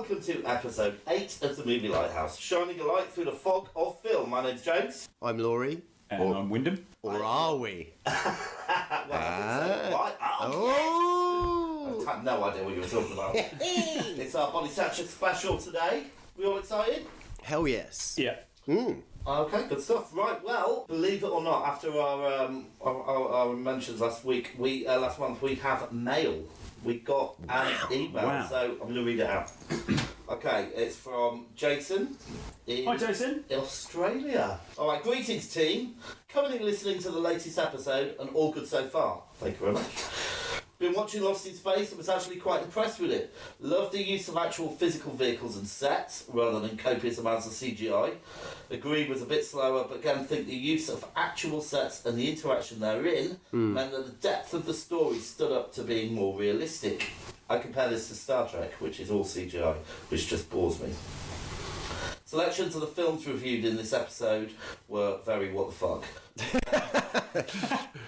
welcome to episode 8 of the Movie Lighthouse, shining a light through the fog of film. My name's James. I'm Laurie. And I'm Wyndham. Or are we? Yes. I have no idea what you were talking about. It's our Bodysnatchers special today. We all excited? Hell yes. Yeah. Okay, good stuff. Right, well, believe it or not, after our mentions last month, we have mail. We got an email, so I'm going to read it out. Okay, it's from Jason. Hi, Jason. Australia. All right, greetings, team. Currently listening to the latest episode, and all good so far. Thank you very much. Been watching Lost in Space and was actually quite impressed with it. Loved the use of actual physical vehicles and sets rather than copious amounts of CGI. Agreed was a bit slower, but again think the use of actual sets and the interaction therein meant that the depth of the story stood up to being more realistic. I compare this to Star Trek, which is all CGI, which just bores me. Selections of the films reviewed in this episode were very what the fuck.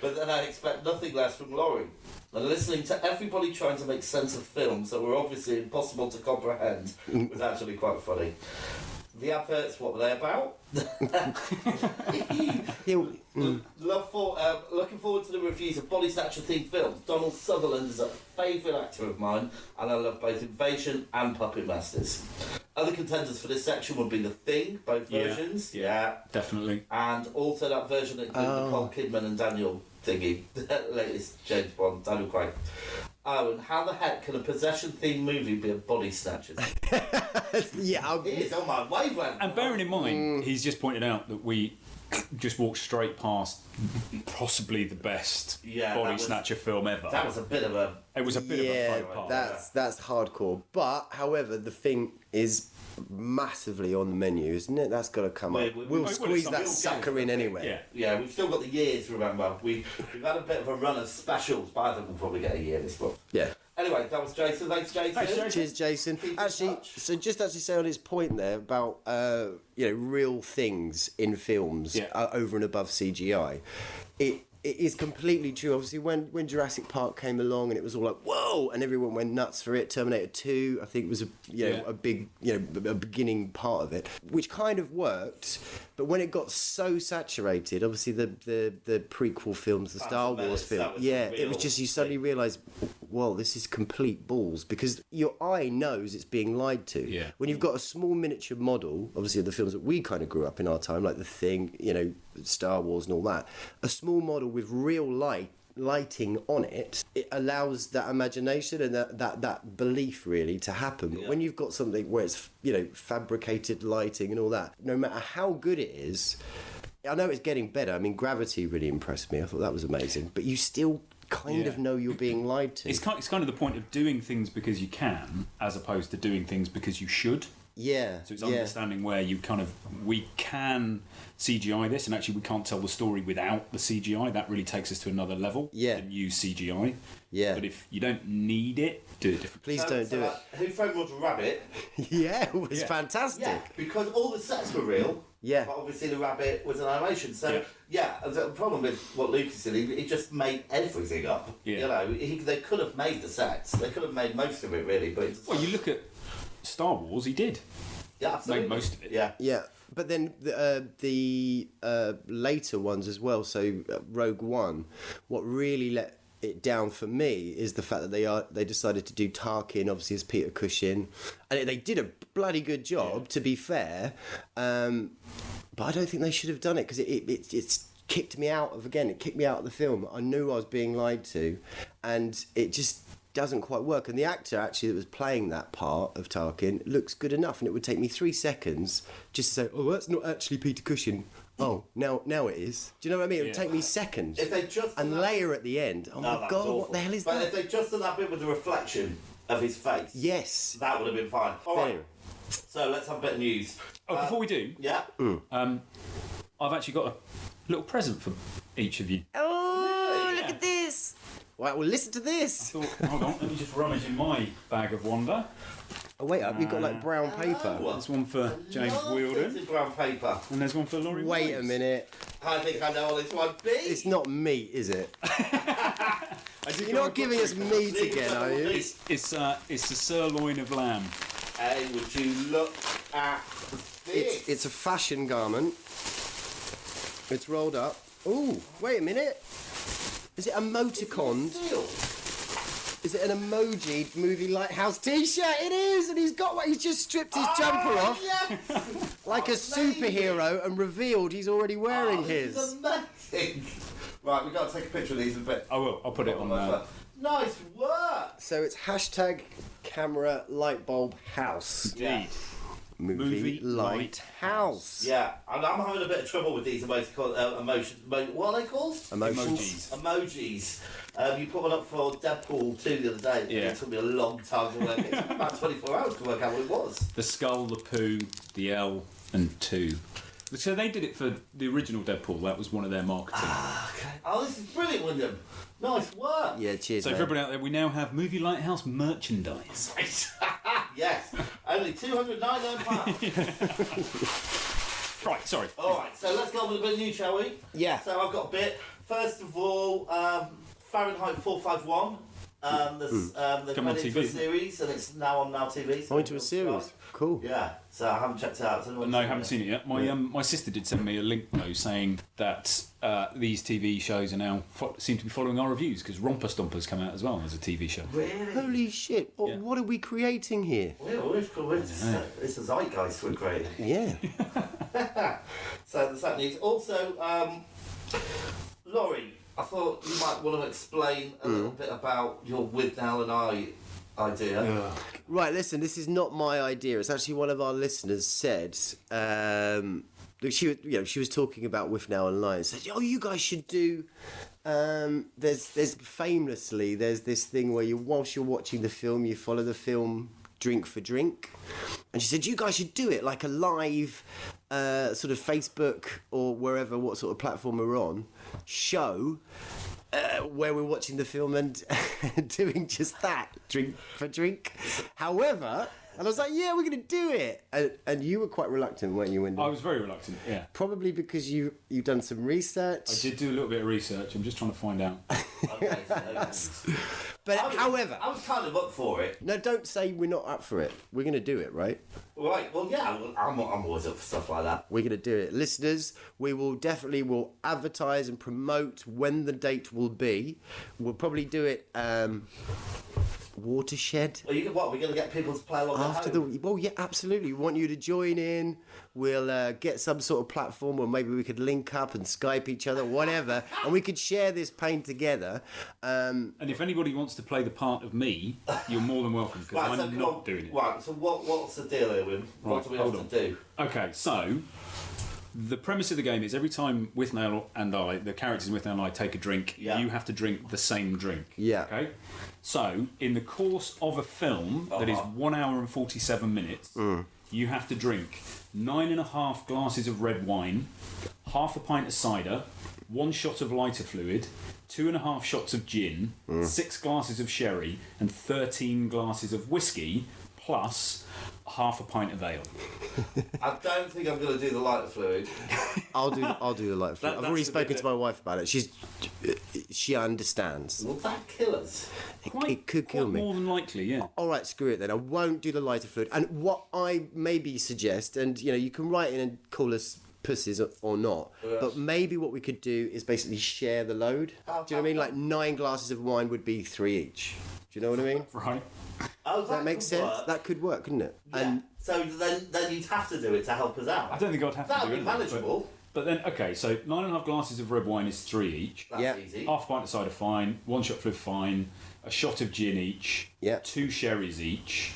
But then I expect nothing less from Laurie. And listening to everybody trying to make sense of films that were obviously impossible to comprehend was actually quite funny. The adverts, what were they about? Looking forward to the reviews of Bodysnatcher themed films. Donald Sutherland is a favourite actor of mine, and I love both Invasion and Puppet Masters. Other contenders for this section would be The Thing, both versions. Yeah, definitely. And also that version that included Nicole Kidman and Daniel Thingy, the latest James Bond, Daniel Craig. Oh, and how the heck can a possession-themed movie be a Bodysnatchers? Yeah, it is on my wavelength. And bearing in mind, he's just pointed out that we just walked straight past possibly the best Bodysnatcher film ever. That was a bit of a... It was a bit of a faux pas. That's hardcore. But, however, The Thing is massively on the menu, isn't it? That's got to come up. We'll squeeze that sucker in anyway. Yeah, we've still got the years, remember. We've had a bit of a run of specials, but I think we'll probably get a year this month. Yeah. Anyway, that was Jason. Thanks, Jason. Cheers, Jason. Actually, so just say on his point there about real things in films over and above CGI. It is completely true. Obviously, when Jurassic Park came along and it was all like whoa, and everyone went nuts for it. Terminator 2, I think, was a big a beginning part of it, which kind of worked. But when it got so saturated, obviously the prequel films, the Star Wars film, it was just you suddenly realise, well, this is complete balls because your eye knows it's being lied to. Yeah. When you've got a small miniature model, obviously the films that we kind of grew up in our time, like The Thing, Star Wars and all that, a small model with real lighting on it allows that imagination and that belief really to happen. But when you've got something where it's fabricated lighting and all that, no matter how good it is, I know it's getting better. I mean, Gravity really impressed me. I thought that was amazing, but you still kind of know you're being lied to. It's kind of the point of doing things because you can, as opposed to doing things because you should. Yeah. So it's understanding where we can CGI this, and actually we can't tell the story without the CGI. That really takes us to another level. Yeah. And use CGI. Yeah. But if you don't need it, do it differently. Please don't do it. Who Framed Roger Rabbit? It was fantastic. Yeah, because all the sets were real. Yeah. But obviously the rabbit was an animation. So, the problem with what Lucas did, he just made everything up. Yeah. They could have made the sets. They could have made most of it, really. But you look at Star Wars, he did. Yeah, absolutely. Made most of it. Yeah. Yeah. But then the later ones as well, so Rogue One, what really let it down for me is the fact that they decided to do Tarkin obviously as Peter Cushing, and they did a bloody good job, to be fair, but I don't think they should have done it because it's kicked me out of the film. I knew I was being lied to, and it just doesn't quite work. And the actor actually that was playing that part of Tarkin looks good enough, and it would take me 3 seconds just to say, oh, that's not actually Peter Cushing. Oh, now it is. Do you know what I mean? It would take me seconds. If they just layer at the end. Oh my God, what the hell is that? But if they just done that bit with the reflection of his face, yes, that would have been fine. All right. So let's have a bit of news. Before we do, I've actually got a little present for each of you. Oh, look at this. Right, well, listen to this. I thought, hold on, let me just rummage in my bag of wonder. Oh, wait up, you've got like brown paper. There's one for James Wielden. Brown paper. And there's one for Laurie Wait Wise. a minute. I think I know what this might be. It's not meat, is it? You're not giving us meat again, are you? It's a sirloin of lamb. Hey, would you look at this? It's a fashion garment. It's rolled up. Ooh, wait a minute. Is it emoticon? Is it an emoji movie Lighthouse t-shirt? It is, and he's just stripped his jumper off Yes. like a superhero and revealed he's already wearing his. This is amazing. Right, we've got to take a picture of these in a bit. I will. I'll put it on there. Nice work. So it's hashtag camera lightbulb house. Indeed. Movie Lighthouse. Yeah, and I'm having a bit of trouble with these emotions. What are they called? Emotions. Emojis. You put one up for Deadpool 2 the other day. Yeah. It took me a long time to work it. It took about 24 hours to work out what it was. The skull, the poo, the L, and 2. So they did it for the original Deadpool. That was one of their marketing. Okay. Oh, this is brilliant, William. Nice work. Yeah, cheers. So man. for everybody out there, we now have Movie Lighthouse merchandise. Yes, only £299. Right, sorry. Alright, so let's go on with a bit of news, shall we? Yeah. So I've got a bit. First of all, Fahrenheit 451. The Come on credits TV, for a isn't it? series, and it's now on Now TV. So Going to a series. Cool. Yeah, so I haven't checked it out. So No, I haven't seen it yet. My sister did send me a link though, saying that these TV shows are now seem to be following our reviews because Romper Stompers come out as well as a TV show. Really? Holy shit! What are we creating here? It's a zeitgeist we're creating. Yeah. So there's that news. Also, Laurie, I thought you might want to explain a little bit about your With Now and I idea. Right, listen, this is not my idea. It's actually one of our listeners said. Look, she was talking with Now Online. Said, "Oh, you guys should do." There's famously there's this thing where whilst you're watching the film, you follow the film drink for drink, and she said you guys should do it like a live sort of Facebook or wherever, what sort of platform we're on, show. Where we're watching the film and doing just that, drink for drink. However, and I was like, yeah, we're going to do it. And you were quite reluctant, weren't you, Wendy? I was very reluctant, yeah. Probably because you've done some research. I did do a little bit of research. I'm just trying to find out. Okay, But I was kind of up for it. No, don't say we're not up for it. We're going to do it, right? Right, well, yeah, I'm always up for stuff like that. We're going to do it. Listeners, we will advertise and promote when the date will be. We'll probably do it Watershed. Well, we're going to get people to play along After at home? well, yeah, absolutely. We want you to join in. We'll get some sort of platform where maybe we could link up and Skype each other, whatever, and we could share this pain together. And if anybody wants to play the part of me, you're more than welcome because I'm not doing it. Right, so what's the deal here, Wim? What do we have to do? Okay, so the premise of the game is every time With Now and I, the characters in With Now and I take a drink, you have to drink the same drink. Yeah. Okay? So, in the course of a film that is 1 hour and 47 minutes, you have to drink 9.5 glasses of red wine, half a pint of cider, 1 shot of lighter fluid, 2.5 shots of gin, 6 glasses of sherry, and 13 glasses of whiskey, plus half a pint of ale. I don't think I'm going to do the lighter fluid. I'll do the light fluid. I've already spoken to my wife about it. She understands. Will that kill us? It could kill me. More than likely, yeah. All right, screw it then. I won't do the lighter fluid. And what I maybe suggest, and you can write in and call us pussies or not, but maybe what we could do is basically share the load. Do you know what I mean? Like 9 glasses of wine would be 3 each. Do you know what I mean? Right. Oh, That makes sense. work. That could work, couldn't it? Yeah. And So then you'd have to do it to help us out. I don't think I'd have to That'd do be it. manageable. But then, okay, so 9.5 glasses of red wine is 3 each. That's easy. Half a pint of cider, fine. 1 shot fluid, fine. A shot of gin each. Yeah. 2 sherries each.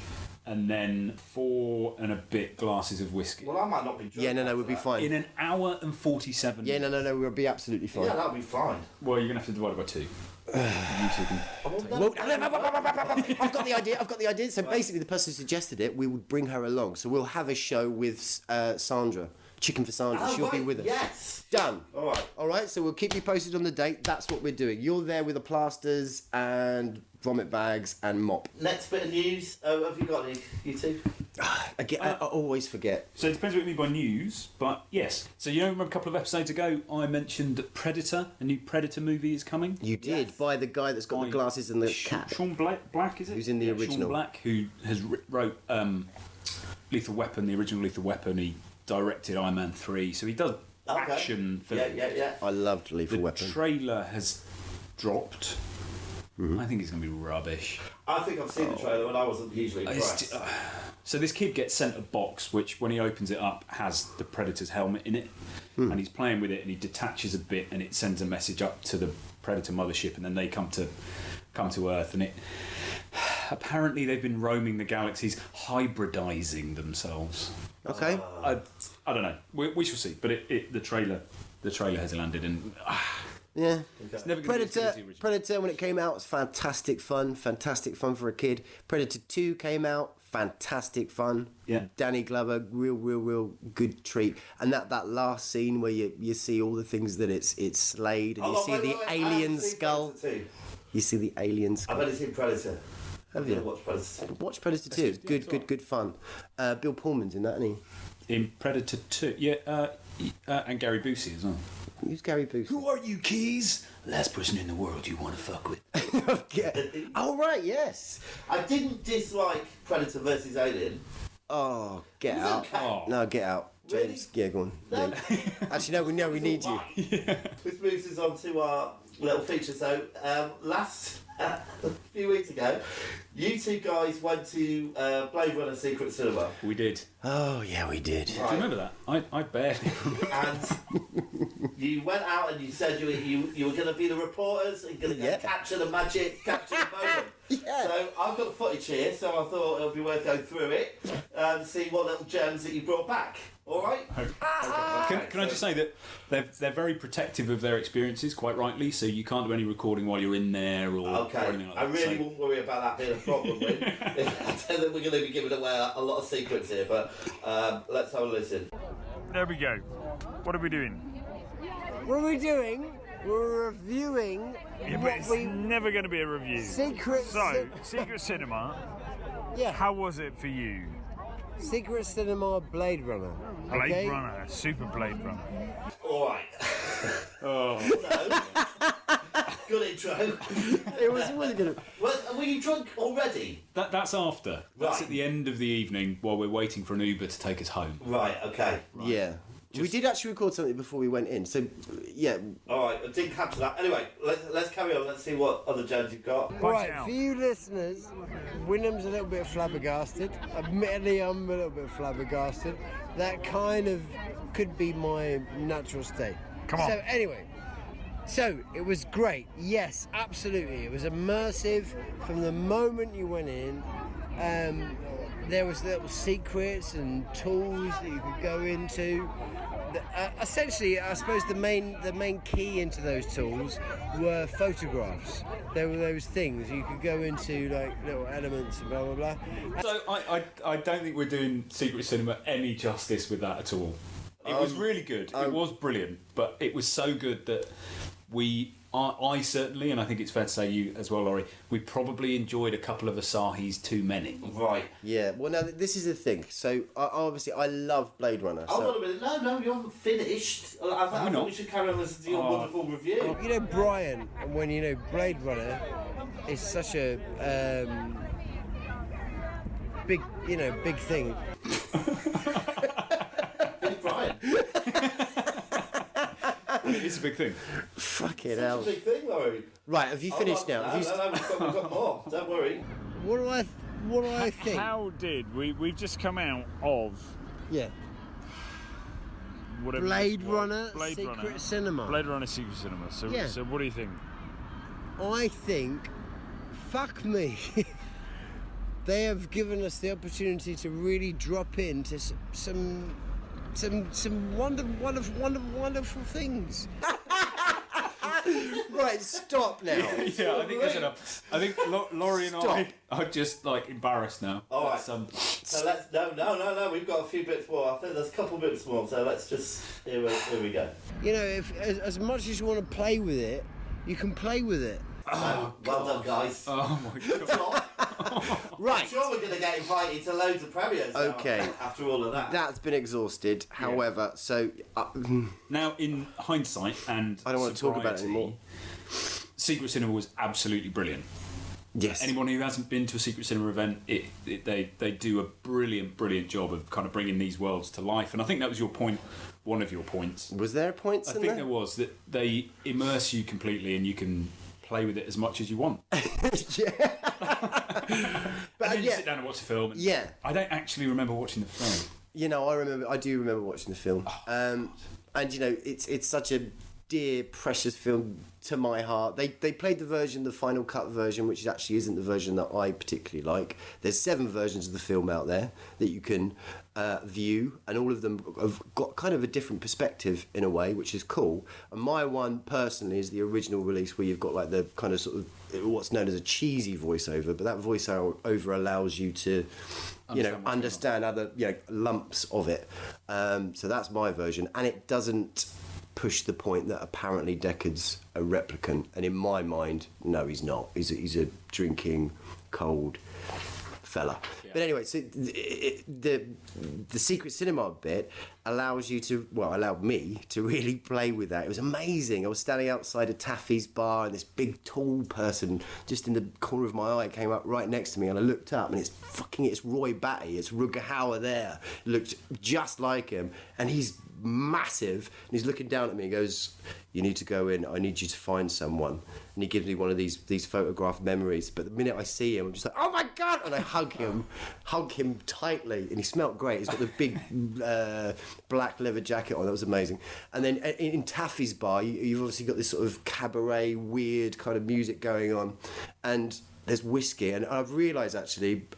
And then 4 and a bit glasses of whiskey. Well, I might not be drunk. we'll be fine. In an hour and 47 Yeah, minutes. no, we'll be absolutely fine. Yeah, that'll be fine. Well, you're going to have to divide it by 2. You two can... Well, I've got the idea. So basically, the person who suggested it, we would bring her along. So we'll have a show with Sandra, Chicken for Sandra. She'll be with us. Yes. Done. All right. So we'll keep you posted on the date. That's what we're doing. You're there with the plasters and vomit bags and mop. Next bit of news. Have you got any, you two? Again, I always forget. So it depends what you mean by news, but yes. So remember a couple of episodes ago, I mentioned that Predator, a new Predator movie is coming. You did, by the guy that's got the glasses and the cap. Sean Black, is it? Who's in the original. Sean Black, who has wrote Lethal Weapon, the original Lethal Weapon. He directed Iron Man 3, so he does action films. Yeah. I loved Lethal Weapon. The trailer has dropped. I think it's going to be rubbish. I think I've seen the trailer and I wasn't hugely impressed. So this kid gets sent a box which, when he opens it up, has the Predator's helmet in it, and he's playing with it, and he detaches a bit, and it sends a message up to the Predator mothership, and then they come to Earth, and it apparently they've been roaming the galaxies, hybridizing themselves. Okay. I don't know. We shall see. But the trailer has landed, and Yeah. it's never going to be as good as the original. Predator, when it came out, was fantastic fun for a kid. Predator 2 came out, fantastic fun. Yeah. Danny Glover, real good treat. And that last scene where you see all the things that it's slayed, and you see the alien skull. You see the alien skull. I've only seen Predator. Have you? Watch Predator 2. Watch Predator 2. It's good fun. Bill Pullman's in that, isn't In Predator 2, yeah, and Gary Busey as well. he? Who's Gary Busey? Who are you, Keys? Last person in the world you want to fuck with. Oh, right, yes. I didn't dislike Predator versus Alien. Oh, get It was out. okay. Oh. No, get out. Really? James, yeah, go on. No. Yeah. Actually, no, we need you. This moves us on to our little feature. So, a few weeks ago, you two guys went to Bladerunner Secret Cinema. We did. Oh, yeah, we did. Do you remember that? I barely remember. And you went out and you said you were going to be the reporters and going to Yeah. capture the magic, capture the moment. Yeah. So I've got the footage here, so I thought it would be worth going through it and see what little gems that you brought back. All right? Can I just say that they're very protective of their experiences, quite rightly, so you can't do any recording while you're in there or Okay, anything like that. I really so. won't worry about that being a problem. I don't think we're going to be giving away a lot of secrets here, but let's have a listen. There we go. What are we doing? What are we doing? We're reviewing Yeah, but what it's we never going to be a review. Secret Secret Cinema, yeah, how was it for you? Secret Cinema Blade Runner. Blade Okay? Runner, Super Blade Runner. All right. Good intro. It was really good. Well, were you drunk already? That's after. That's Right. at the end of the evening while we're waiting for an Uber to take us home. Right, okay. Yeah. We did actually record something before we went in, so yeah. All right, I didn't capture that. Anyway, let's carry on. Let's see what other gems you've got. Right, out. for you listeners, Wynnham's a little bit flabbergasted. Admittedly, I'm a little bit flabbergasted. That kind of could be my natural state. Come on. So anyway, so it was great. Yes, absolutely. It was immersive from the moment you went in. There was little secrets and tools that you could go into. Essentially, I suppose the main key into those tools were photographs. There were those things you could go into, like little elements and blah blah blah. So I don't think we're doing Secret Cinema any justice with that at all. It was really good. It was brilliant, but it was so good that I certainly, and I think it's fair to say you as well, Laurie, we probably enjoyed a couple of Asahis too many. Right. Yeah, well, now this is the thing. So, obviously, I love Blade Runner. Hold So, on a minute. No, you haven't finished. I thought not? we should carry on listening to your wonderful review. You know, Brian, and when you know Blade Runner is such a big thing. It's Brian. It's a big thing. fucking It's hell. a big thing, Laurie. Right, have you finished now? No, Have you no, we've got more. Don't worry. What do I think? How did we've just come out of Yeah. whatever Blade this was. Runner Blade Secret Runner. Cinema. Blade Runner Secret Cinema. So, Yeah. so what do you think? I think, fuck me, they have given us the opportunity to really drop into some wonderful things. Right, stop now. Yeah, I think that's enough. I think Laurie and I are just like embarrassed now. All right. That's, So let's no. We've got a few bits more. I think there's a couple bits more. So let's just here we go. You know, if as much as you want to play with it, you can play with it. Well done, guys. oh my god. Right, I'm sure we're going to get invited to loads of premieres now, Okay. after all of that. that's been exhausted. However, so Now, in hindsight, and I don't want to talk about it sobriety, anymore. Secret Cinema was absolutely brilliant. Yes. Anyone who hasn't been to a Secret Cinema event, they do a brilliant job of kind of bringing these worlds to life. And I think that was your point, one of your points. Was there points I in think there? there was, that they immerse you completely and you can play with it as much as you want. Yeah. But then you sit down and watch the film. And Yeah. I don't actually remember watching the film. You know, I do remember watching the film. And you know, it's such a dear, precious film to my heart. They played the final cut version, which actually isn't the version that I particularly like. There's 7 versions of the film out there that you can view, and all of them have got kind of a different perspective in a way, which is cool. And my one personally is the original release, where you've got like the kind of sort of what's known as a cheesy voiceover, but that voiceover allows you to understand other lumps of it. So that's my version, and it doesn't push the point that apparently Deckard's a replicant, and in my mind, no, he's not. He's a drinking, cold fella. Yeah. But anyway, so the Secret Cinema bit allowed me to really play with that. It was amazing. I was standing outside a Taffy's bar, and this big tall person just in the corner of my eye came up right next to me, and I looked up, and it's Roy Batty, it's Rutger Hauer there. Looked just like him, and he's massive, and he's looking down at me and goes, "You need to go in, I need you to find someone." And he gives me one of these photographed memories, but the minute I see him, I'm just like, "Oh my God!" and I hug him tightly, and he smelled great. He's got the big black leather jacket on. That was amazing. And then in Taffy's bar, you've obviously got this sort of cabaret weird kind of music going on, and there's whiskey, and I've realised actually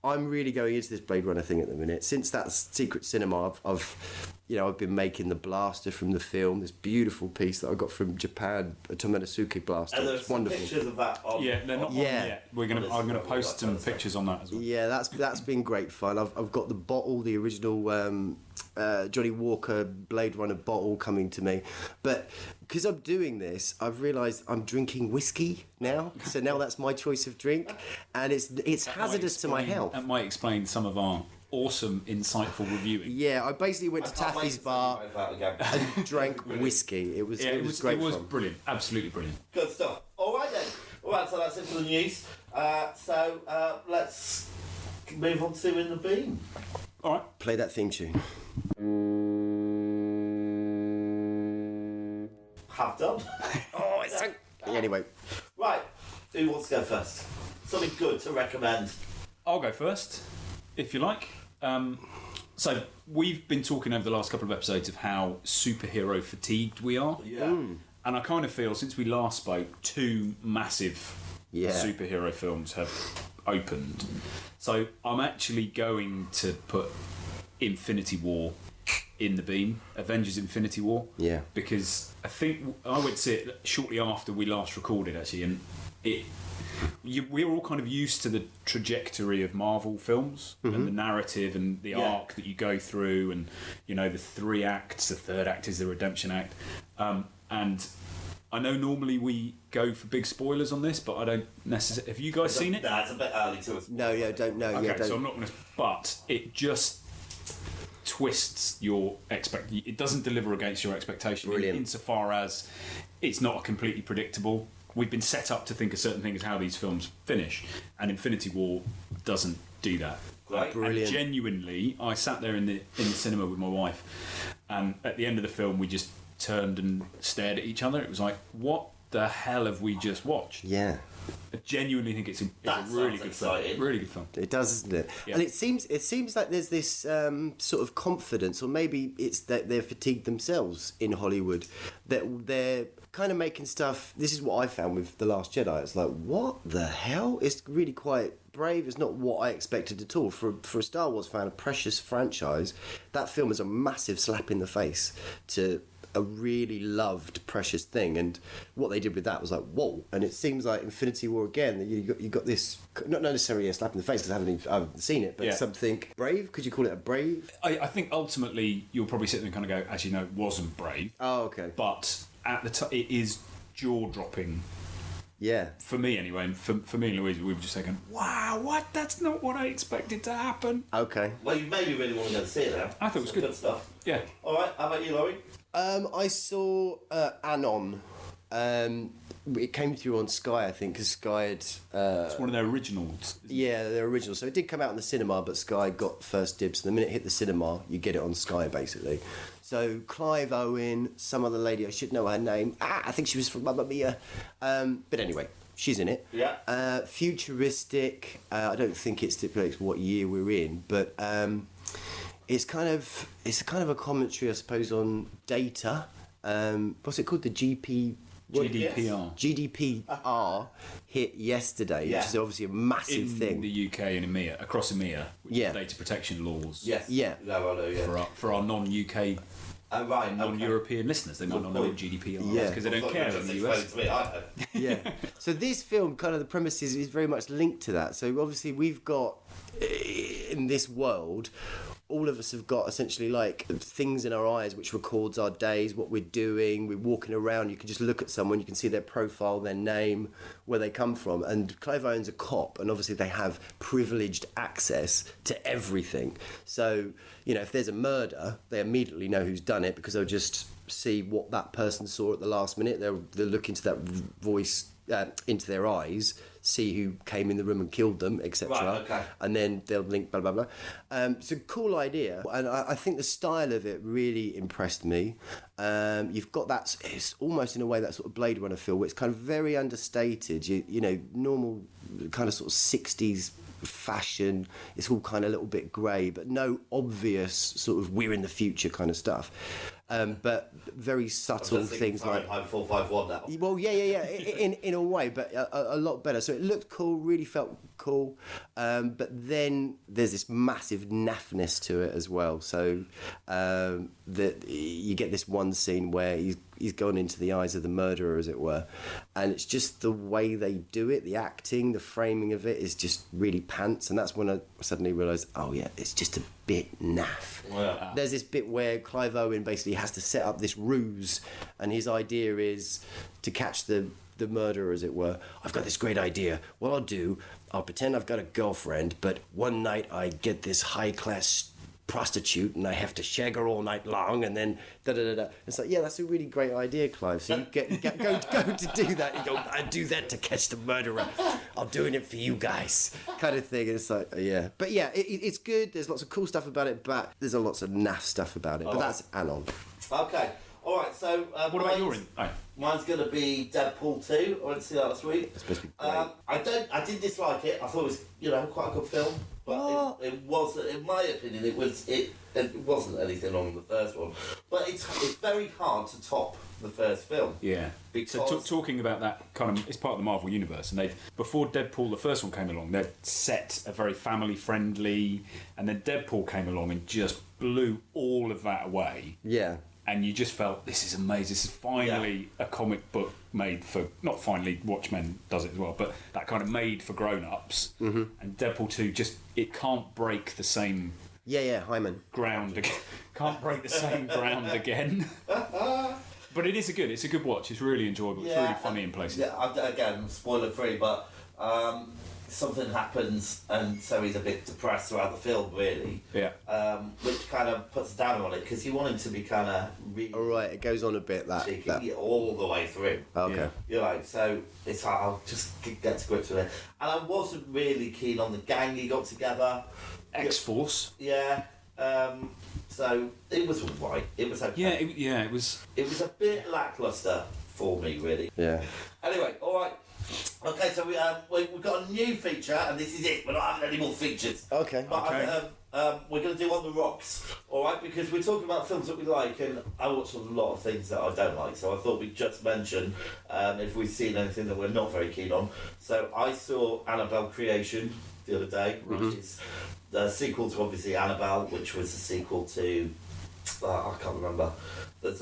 I'm really going into this Blade Runner thing at the minute. Since that Secret Cinema, I've been making the blaster from the film, this beautiful piece that I got from Japan, a Tomonosuke blaster. And there's it's some wonderful. pictures of that on. Yeah, they're not on yet. I'm gonna post some Wednesday. pictures on that as well. Yeah, that's been great fun. I've got the bottle, the original Johnny Walker Blade Runner bottle coming to me, but because I'm doing this, I've realised I'm drinking whiskey now. So now that's my choice of drink, and it's hazardous to my health. That might explain some of our awesome, insightful reviewing. Yeah, I basically went to Taffy's bar and drank whiskey. It was great. It was fun. brilliant, absolutely brilliant. Good stuff. All right then. All right, so that's it for the news. So let's move on to In the Beam. All right. Play that theme tune. Have done. Oh, it's so... Anyway. Right. Who wants to go first? Something good to recommend. I'll go first, if you like. So we've been talking over the last couple of episodes of how superhero fatigued we are. Yeah. And I kind of feel, since we last spoke, 2 massive superhero films have opened. So I'm actually going to put Infinity War in the beam, Avengers Infinity War. Yeah. Because I think I went to see it shortly after we last recorded, actually, and we're all kind of used to the trajectory of Marvel films and the narrative and the arc that you go through, and the 3 acts. The 3rd act is the redemption act, and I know normally we go for big spoilers on this, but I don't necessarily. Have you guys seen it? Nah, it's a bit early to us. No, don't know. Okay, Yeah, don't. so I'm not going to. But it just twists your It doesn't deliver against your expectation. Brilliant. Insofar as it's not completely predictable. We've been set up to think a certain thing is how these films finish, and Infinity War doesn't do that. Right. Brilliant. And genuinely, I sat there in the cinema with my wife, and at the end of the film, we just turned and stared at each other. It was like, what the hell have we just watched? Yeah. I genuinely think it's a That really sounds good exciting. film. Really good film. It does, doesn't it? Yeah. And it seems like there's this sort of confidence, or maybe it's that they're fatigued themselves in Hollywood, that they're kind of making stuff. This is what I found with The Last Jedi. It's like, what the hell? It's really quite brave. It's not what I expected at all. For a Star Wars fan, a precious franchise, that film is a massive slap in the face to a really loved, precious thing. And what they did with that was like, whoa. And it seems like Infinity War again, that you got this, not necessarily a slap in the face because I haven't seen it, but something brave. Could you call it a brave? I think ultimately you'll probably sit there and kind of go, actually, no, it wasn't brave. Oh, okay. But at the time, it is jaw-dropping. Yeah. For me, anyway, and for me and Louise, we were just thinking, wow, what? That's not what I expected to happen. Okay. Well, you maybe really want to go and see it now. I thought it was good. Good stuff. Yeah. All right, how about you, Laurie? I saw Anon, It came through on Sky, I think, because Sky had... It's one of their originals. Yeah, they're original. So it did come out in the cinema, but Sky got first dibs. The minute it hit the cinema, you get it on Sky, basically. So Clive Owen, some other lady, I should know her name. I think she was from Mamma Mia. But anyway, she's in it. Yeah. Futuristic. I don't think it stipulates what year we're in, but it's kind of a commentary, I suppose, on data. What's it called? The GDPR. GDPR hit yesterday, Yeah. which is obviously a massive In thing. the UK and EMEA, across EMEA, which Yeah. is data protection laws. Yes. Yeah. No, I know, yeah. For our non-UK, Right. non-European listeners, they might Good not know what point. GDPR Yeah. is because they don't care in the US. Yeah. So this film, kind of the premise is very much linked to that. So obviously we've got, in this world, all of us have got essentially like things in our eyes which records our days, what we're doing. We're walking around, you can just look at someone, you can see their profile, their name, where they come from. And Clive Owen's a cop, and obviously they have privileged access to everything. So, you know, if there's a murder, they immediately know who's done it because they'll just see what that person saw at the last minute. They'll look into that voice, into their eyes, see who came in the room and killed them, etc. Right, okay. And then they'll link blah blah blah. It's a cool idea, and I think the style of it really impressed me. You've got that, it's almost in a way that sort of Blade Runner feel, where it's kind of very understated. You know, normal kind of sort of 60s fashion. It's all kind of a little bit grey, but no obvious sort of we're in the future kind of stuff. But very subtle things like I'm 451 now. well, yeah. In a way, but a lot better. So it looked cool, really felt cool. But then there's this massive naffness to it as well. So that you get this one scene where he's gone into the eyes of the murderer, as it were, and it's just the way they do it, the acting, the framing of it is just really pants. And that's when I suddenly realised, oh yeah, it's just a bit naff. Yeah. There's this bit where Clive Owen basically has to set up this ruse, and his idea is to catch the murderer, as it were. I've got this great idea. What I'll pretend I've got a girlfriend, but one night I get this high-class prostitute and I have to shag her all night long, and then da-da-da-da. It's like, yeah, that's a really great idea, Clive. So you go to do that. You go, I do that to catch the murderer. I'm doing it for you guys, kind of thing. And it's like, yeah. But yeah, it's good. There's lots of cool stuff about it, but there's lots of naff stuff about it. But that's Anon. Okay. All right. So What about your in? Oh. Mine's going to be Deadpool 2. I went to see that last week. It's supposed to be great. I did dislike it. I thought it was, quite a good film. But it wasn't, in my opinion, it wasn't anything wrong with the first one. But it's very hard to top the first film. Yeah. Because So talking about that kind of, it's part of the Marvel universe, and before Deadpool, the first one came along, they'd set a very family friendly, and then Deadpool came along and just blew all of that away. Yeah. And you just felt, this is amazing. This is finally a comic book made for, not finally, Watchmen does it as well, but that kind of made for grown-ups. Mm-hmm. And Deadpool 2 just, it can't break the same Hyman. ground again. Can't break the same ground again. But it's a good watch. It's really enjoyable. It's really funny in places. Yeah, again, spoiler free, but something happens, and so he's a bit depressed throughout the film, really. Yeah. Which kind of puts a downer on it, because you want him to be kind of really All right, it goes on a bit that. all the way through. Okay. Yeah. So it's hard. I'll just get to grips with it. And I wasn't really keen on the gang he got together. X-Force. Yeah. So it was alright. It was okay. Yeah, it was. It was a bit lackluster for me, really. Yeah. Anyway, alright. Okay, so we've got a new feature, and this is it. We're not having any more features. Okay. But we're going to do On the Rocks, alright? Because we're talking about films that we like, and I watch a lot of things that I don't like, so I thought we'd just mention if we've seen anything that we're not very keen on. So I saw Annabelle Creation the other day, which is the sequel to, obviously, Annabelle, which was the sequel to... I can't remember. There's...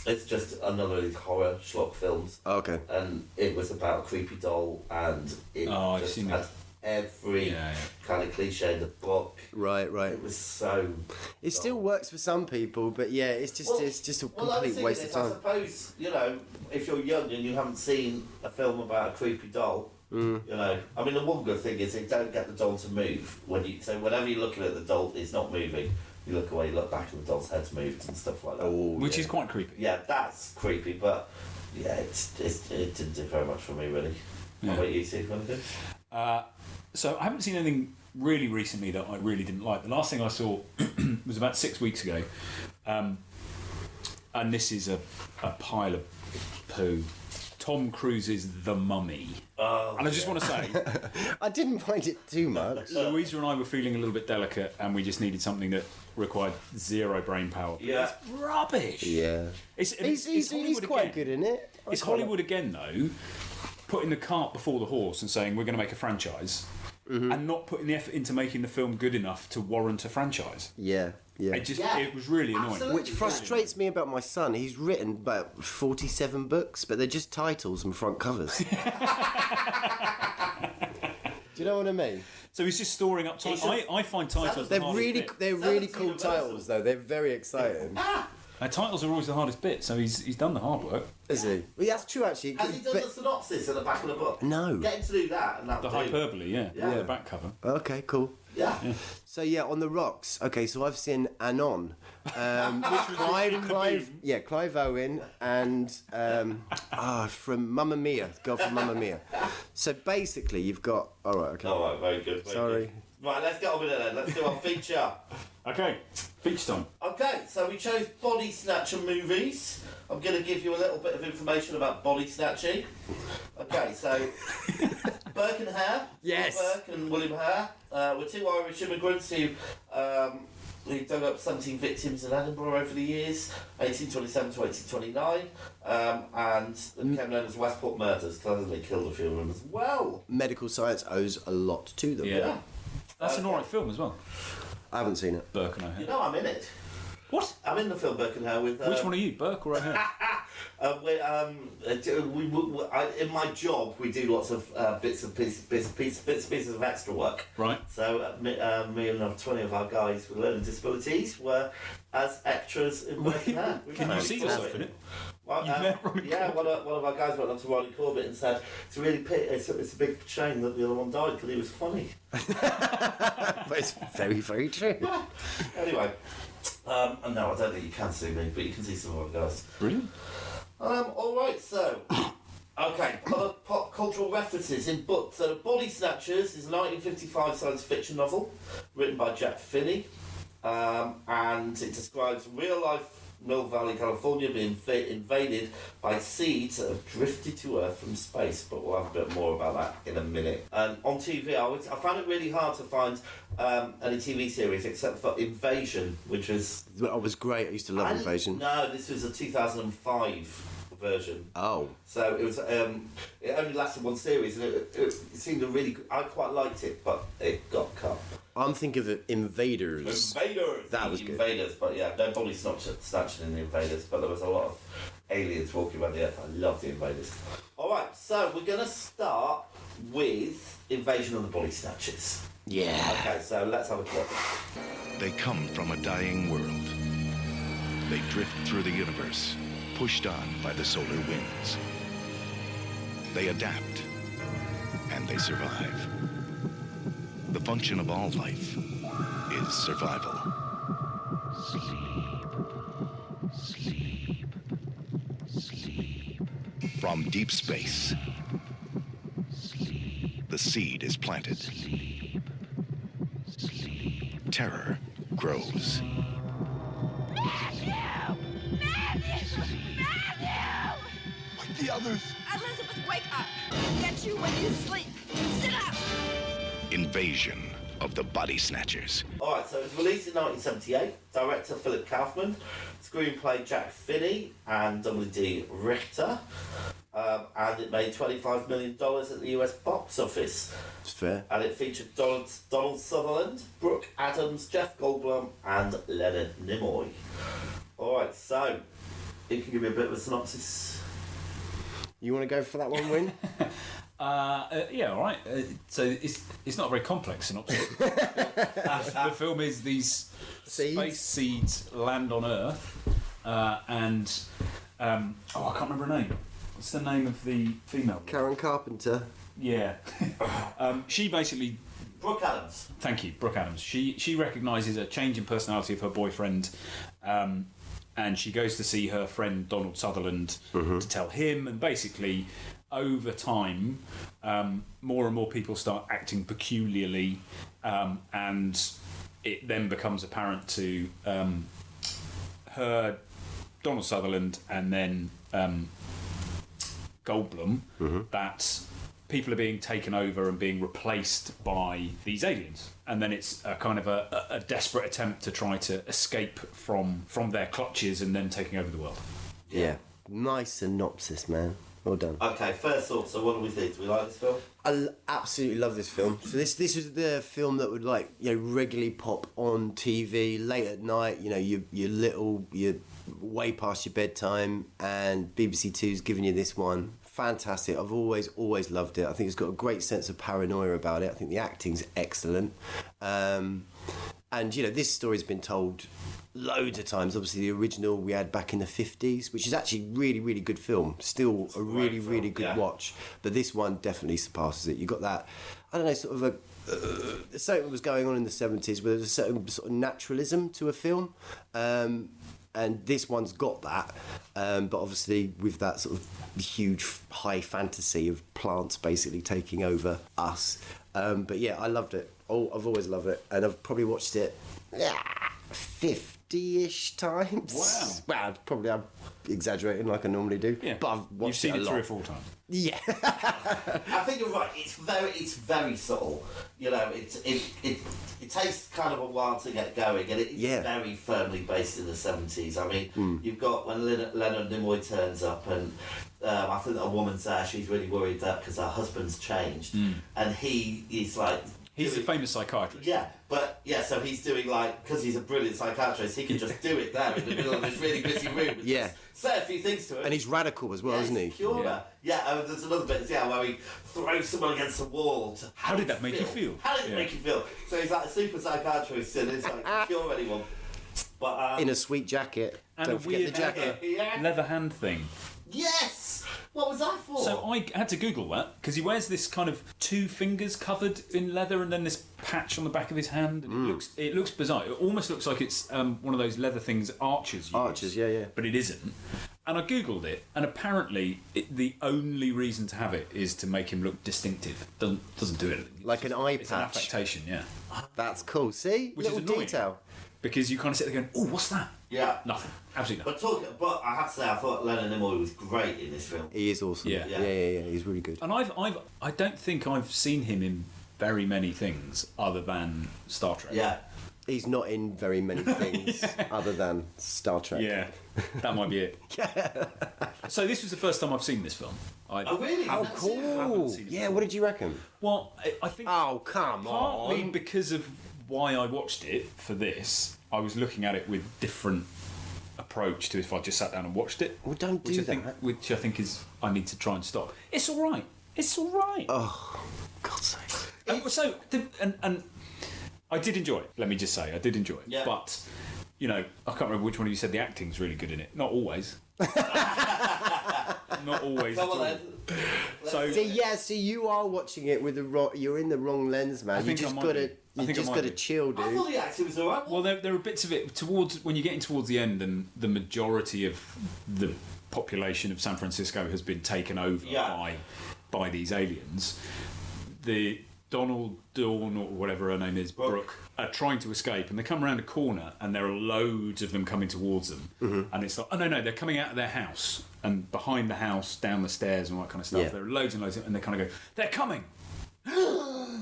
It's just another of these horror schlock films. Okay. And it was about a creepy doll, and it just had every kind of cliche in the book. Right. It was so... It still works for some people, but yeah, it's just a complete waste of time. I suppose, if you're young and you haven't seen a film about a creepy doll, I mean, the one good thing is they don't get the doll to move. So whenever you're looking at the doll, it's not moving. You look away, you look back, and the doll's head's moved and stuff like that. Oh, Which is quite creepy. Yeah, that's creepy, but yeah, it didn't do very much for me, really. Yeah. How about you, Steve? Anything? So I haven't seen anything really recently that I really didn't like. The last thing I saw was about 6 weeks ago, and this is a pile of poo. Tom Cruise's The Mummy. Oh, And I just want to say, I didn't find it too much. Louisa and I were feeling a little bit delicate, and we just needed something that required zero brain power. Yeah. It's rubbish. Yeah. It's He's Hollywood quite again. good in it. It's Hollywood again, though, putting the cart before the horse and saying we're going to make a franchise, and not putting the effort into making the film good enough to warrant a franchise. Yeah, yeah. It was really annoying. Absolutely. Which frustrates me about my son. He's written about 47 books, but they're just titles and front covers. Do you know what I mean? So he's just storing up titles. I find titles the They're hardest really, bit. they're really Sounds cool universal. titles, though. They're very exciting. Titles are always the hardest bit, so he's done the hard work. Is he? Well, that's true, actually. Has he done But- the synopsis at the back of the book? No. Get him to do that, and that'll The do. hyperbole, yeah. Yeah. The back cover. Okay, cool. Yeah. So yeah, on the rocks. Okay, so I've seen Anon, Clive Owen, and from Mamma Mia, the girl from Mamma Mia. So basically, you've got. All right, okay. All right, very good. Very Sorry. Good. Right, let's get on with it then. Let's do our feature. Okay, beach time. Okay, so we chose body snatcher movies. I'm going to give you a little bit of information about body snatching. Okay, so Burke and Hare, Yes. Burke and William Hare, were two Irish immigrants who dug up 17 victims in Edinburgh over the years, 1827 to 1829, and they became known as Westport murders because they killed a few of them as well. Medical science owes a lot to them. Yeah. That's an alright film as well. I haven't seen it. Burke and You O'Hare. know, I'm in it. What? I'm in the film Burke and Hare with. Which one are you, Burke or O'Hare? In my job, we do lots of bits and pieces of extra work. Right. So me and 20 of our guys with learning disabilities were as extras in Burke and Hare. Can you see yourself in it? Well, You've met Ronnie one of our guys went up to Ronnie Corbett and said, "It's a big shame that the other one died because he was funny." But it's very, very true. Anyway, and no, I don't think you can see me, but you can see some of our guys. Brilliant. All right, so okay, other pop cultural references in books. So, Bodysnatchers is a 1955 science fiction novel written by Jack Finney, and it describes real life Mill Valley, California being invaded by seeds that have drifted to Earth from space. But we'll have a bit more about that in a minute. And on TV, I found it really hard to find any TV series except for Invasion, which was It was great. I used to love Invasion. No, this was a 2005 version. Oh. So it was. It only lasted one series, and it seemed a really. I quite liked it, but it got cut. I'm thinking of Invaders. Invaders. That the was good. Invaders, but yeah, no body snatching in the Invaders, but there was a lot of aliens walking around the Earth. I love the Invaders. All right, so we're gonna start with Invasion of the Body Snatchers. Yeah. Okay, so let's have a look. They come from a dying world. They drift through the universe, pushed on by the solar winds. They adapt, and they survive. The function of all life is survival. Sleep, sleep, sleep. From deep space, sleep. The seed is planted. Sleep, sleep. Terror grows. Matthew! Like the others. Elizabeth, wake up! Get you when you sleep. Sit up! Invasion of the Body Snatchers. All right, so it was released in 1978. Director Philip Kaufman, screenplay Jack Finney and W.D. Richter, and it made $25 million at the US box office. It's fair. And it featured Donald Sutherland, Brooke Adams, Jeff Goldblum, and Leonard Nimoy. All right, so you can give me a bit of a synopsis. You want to go for that one, Win? Yeah, all right. So it's not a very complex synopsis. The film is these Seeds? space seeds land on Earth, and I can't remember her name. What's the name of the female? Karen Carpenter. Yeah. She basically. Brooke Adams. Thank you, Brooke Adams. She recognises a change in personality of her boyfriend, and she goes to see her friend Donald Sutherland to tell him, and basically over time more and more people start acting peculiarly, and it then becomes apparent to her, Donald Sutherland, and then Goldblum that people are being taken over and being replaced by these aliens, and then it's a kind of a desperate attempt to try to escape from their clutches and then taking over the world. Yeah. Nice synopsis, man. Well done. Okay, first thought. So, what do we think? Do we like this film? I absolutely love this film. So this was the film that would regularly pop on TV late at night. You're way past your bedtime, and BBC Two's giving you this one. Fantastic. I've always loved it. I think it's got a great sense of paranoia about it. I think the acting's excellent. And this story's been told loads of times. Obviously, the original we had back in the 50s, which is actually really, really good film. Still a really, really good watch. But this one definitely surpasses it. You got that, I don't know, sort of something was going on in the 70s where there was a certain sort of naturalism to a film. And this one's got that, but obviously with that sort of huge high fantasy of plants basically taking over us. But yeah, I loved it. I've always loved it, and I've probably watched it 50-ish times. Wow. Well, probably I'm exaggerating like I normally do. Yeah, but I've watched You've seen it a it lot. 3 or 4 times. Yeah. I think you're right. It's very subtle. It takes kind of a while to get going, and it's very firmly based in the 70s. I mean, you've got when Leonard Nimoy turns up, and I think that a woman's there. She's really worried that because her husband's changed, and he's like. He's a famous psychiatrist. Yeah, so he's doing because he's a brilliant psychiatrist, he can just do it there in the middle of this really busy room. And just say a few things to him. And he's radical as well, isn't he? Cure her. Yeah, there's another bit where he throws someone against the wall. How did that make you feel? How did it make you feel? So he's like a super psychiatrist, and it's like cure anyone. But in a sweet jacket. And Don't a forget weird the jacket. leather hand thing. Yes! What was that for? So I had to Google that because he wears this kind of 2 fingers covered in leather and then this patch on the back of his hand. And it looks bizarre. It almost looks like it's one of those leather things archers use. Archers, yeah. But it isn't. And I Googled it, and apparently the only reason to have it is to make him look distinctive. Doesn't do anything. Like an eye It's an patch. affectation, yeah. That's cool. See? Which Little is annoying. detail. Because you kind of sit there going, oh, what's that? Yeah. Nothing. Absolutely nothing. But I have to say, I thought Leonard Nimoy was great in this film. He is awesome. Yeah. Yeah. He's really good. And I don't think I've seen him in very many things other than Star Trek. Yeah. He's not in very many things other than Star Trek. Yeah, that might be it. So this was the first time I've seen this film. Oh, really? Oh, I've seen it. cool. Yeah, what did you reckon? Well, I think Oh, come partly on. because of why I watched it for this, I was looking at it with different approach to if I just sat down and watched it. Well, don't do that. Which I think is I need to try and stop. It's all right. It's all right. Oh, God's sake. And I did enjoy it. Let me just say, I did enjoy it. Yeah. But I can't remember which one of you said the acting's really good in it. Not always. Not always. Come at on all. then. So See, you are watching it with the you're in the wrong lens, man. I think You I just might gotta, be. I think I might gotta be. chill, I dude. thought the acting was alright. Well, there are bits of it when you're getting towards the end, and the majority of the population of San Francisco has been taken over by these aliens. The Donald Dawn or whatever her name is, Brooke, are trying to escape, and they come around a corner, and there are loads of them coming towards them, and it's like, oh no, they're coming out of their house, and behind the house, down the stairs, and all that kind of stuff. Yeah. There are loads and loads, and they kind of go, they're coming.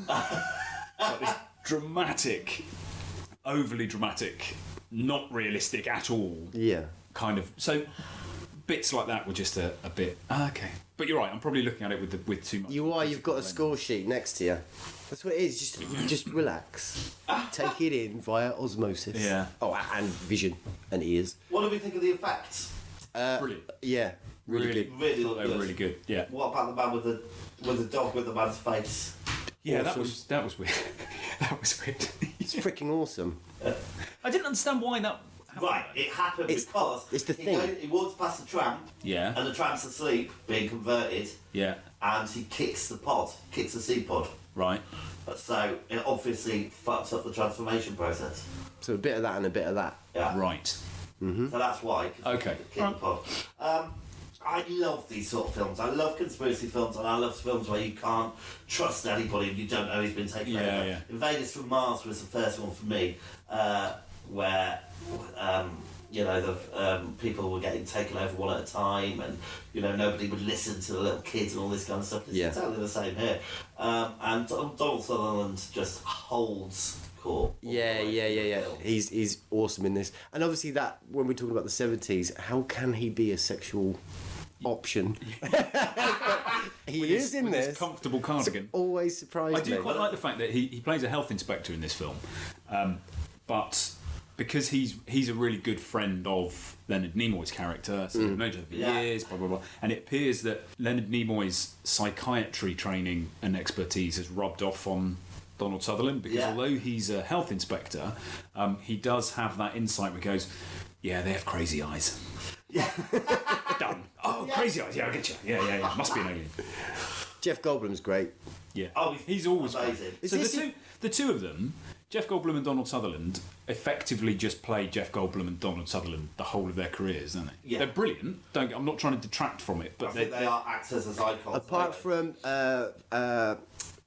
Like this dramatic, overly dramatic, not realistic at all. Yeah. Kind of. So bits like that were just a bit okay. But you're right. I'm probably looking at it with too much. You are. You've got a score sheet next to you. That's what it is. Just relax. Take it in via osmosis. Yeah. Oh, and vision and ears. What do we think of the effects? Brilliant. Yeah. Really good. Really Thought they were really good. Yeah. What about the man with the dog with the man's face? Yeah. Awesome. That was weird. That was weird. It's freaking awesome. I didn't understand why that. Right, it happened because it's the thing. He walks past the tramp, Yeah. and the tramp's asleep, being converted, Yeah. and he kicks the seed pod. Right. So it obviously fucks up the transformation process. So a bit of that and a bit of that. Yeah. Right. So that's why. 'Cause Okay. Keep the pod. I love these sort of films. I love conspiracy films, and I love films where you can't trust anybody and you don't know who's been taken over. Yeah. Invaders from Mars was the first one for me, where the people were getting taken over one at a time, and nobody would listen to the little kids and all this kind of stuff. It's exactly the same here. And Donald Sutherland just holds court. Yeah. He's awesome in this, and obviously that when we're talking about the 70s, how can he be a sexual option? He is in with this his comfortable cardigan. Always surprised me. I do quite like the fact that he plays a health inspector in this film, but because he's a really good friend of Leonard Nimoy's character, so they've known each other for years, blah blah blah, and it appears that Leonard Nimoy's psychiatry training and expertise has rubbed off on Donald Sutherland, because although he's a health inspector, he does have that insight where he goes, yeah, they have crazy eyes. Yeah. Done. Oh, crazy eyes. Yeah, I get you. Yeah. Must be an alien. Jeff Goldblum's great. Yeah. Oh, he's always amazing. great. So the two of them, Jeff Goldblum and Donald Sutherland, effectively just play Jeff Goldblum and Donald Sutherland the whole of their careers, don't they? Yeah. They're brilliant. I'm not trying to detract from it, but I think they are actors as icons. Apart from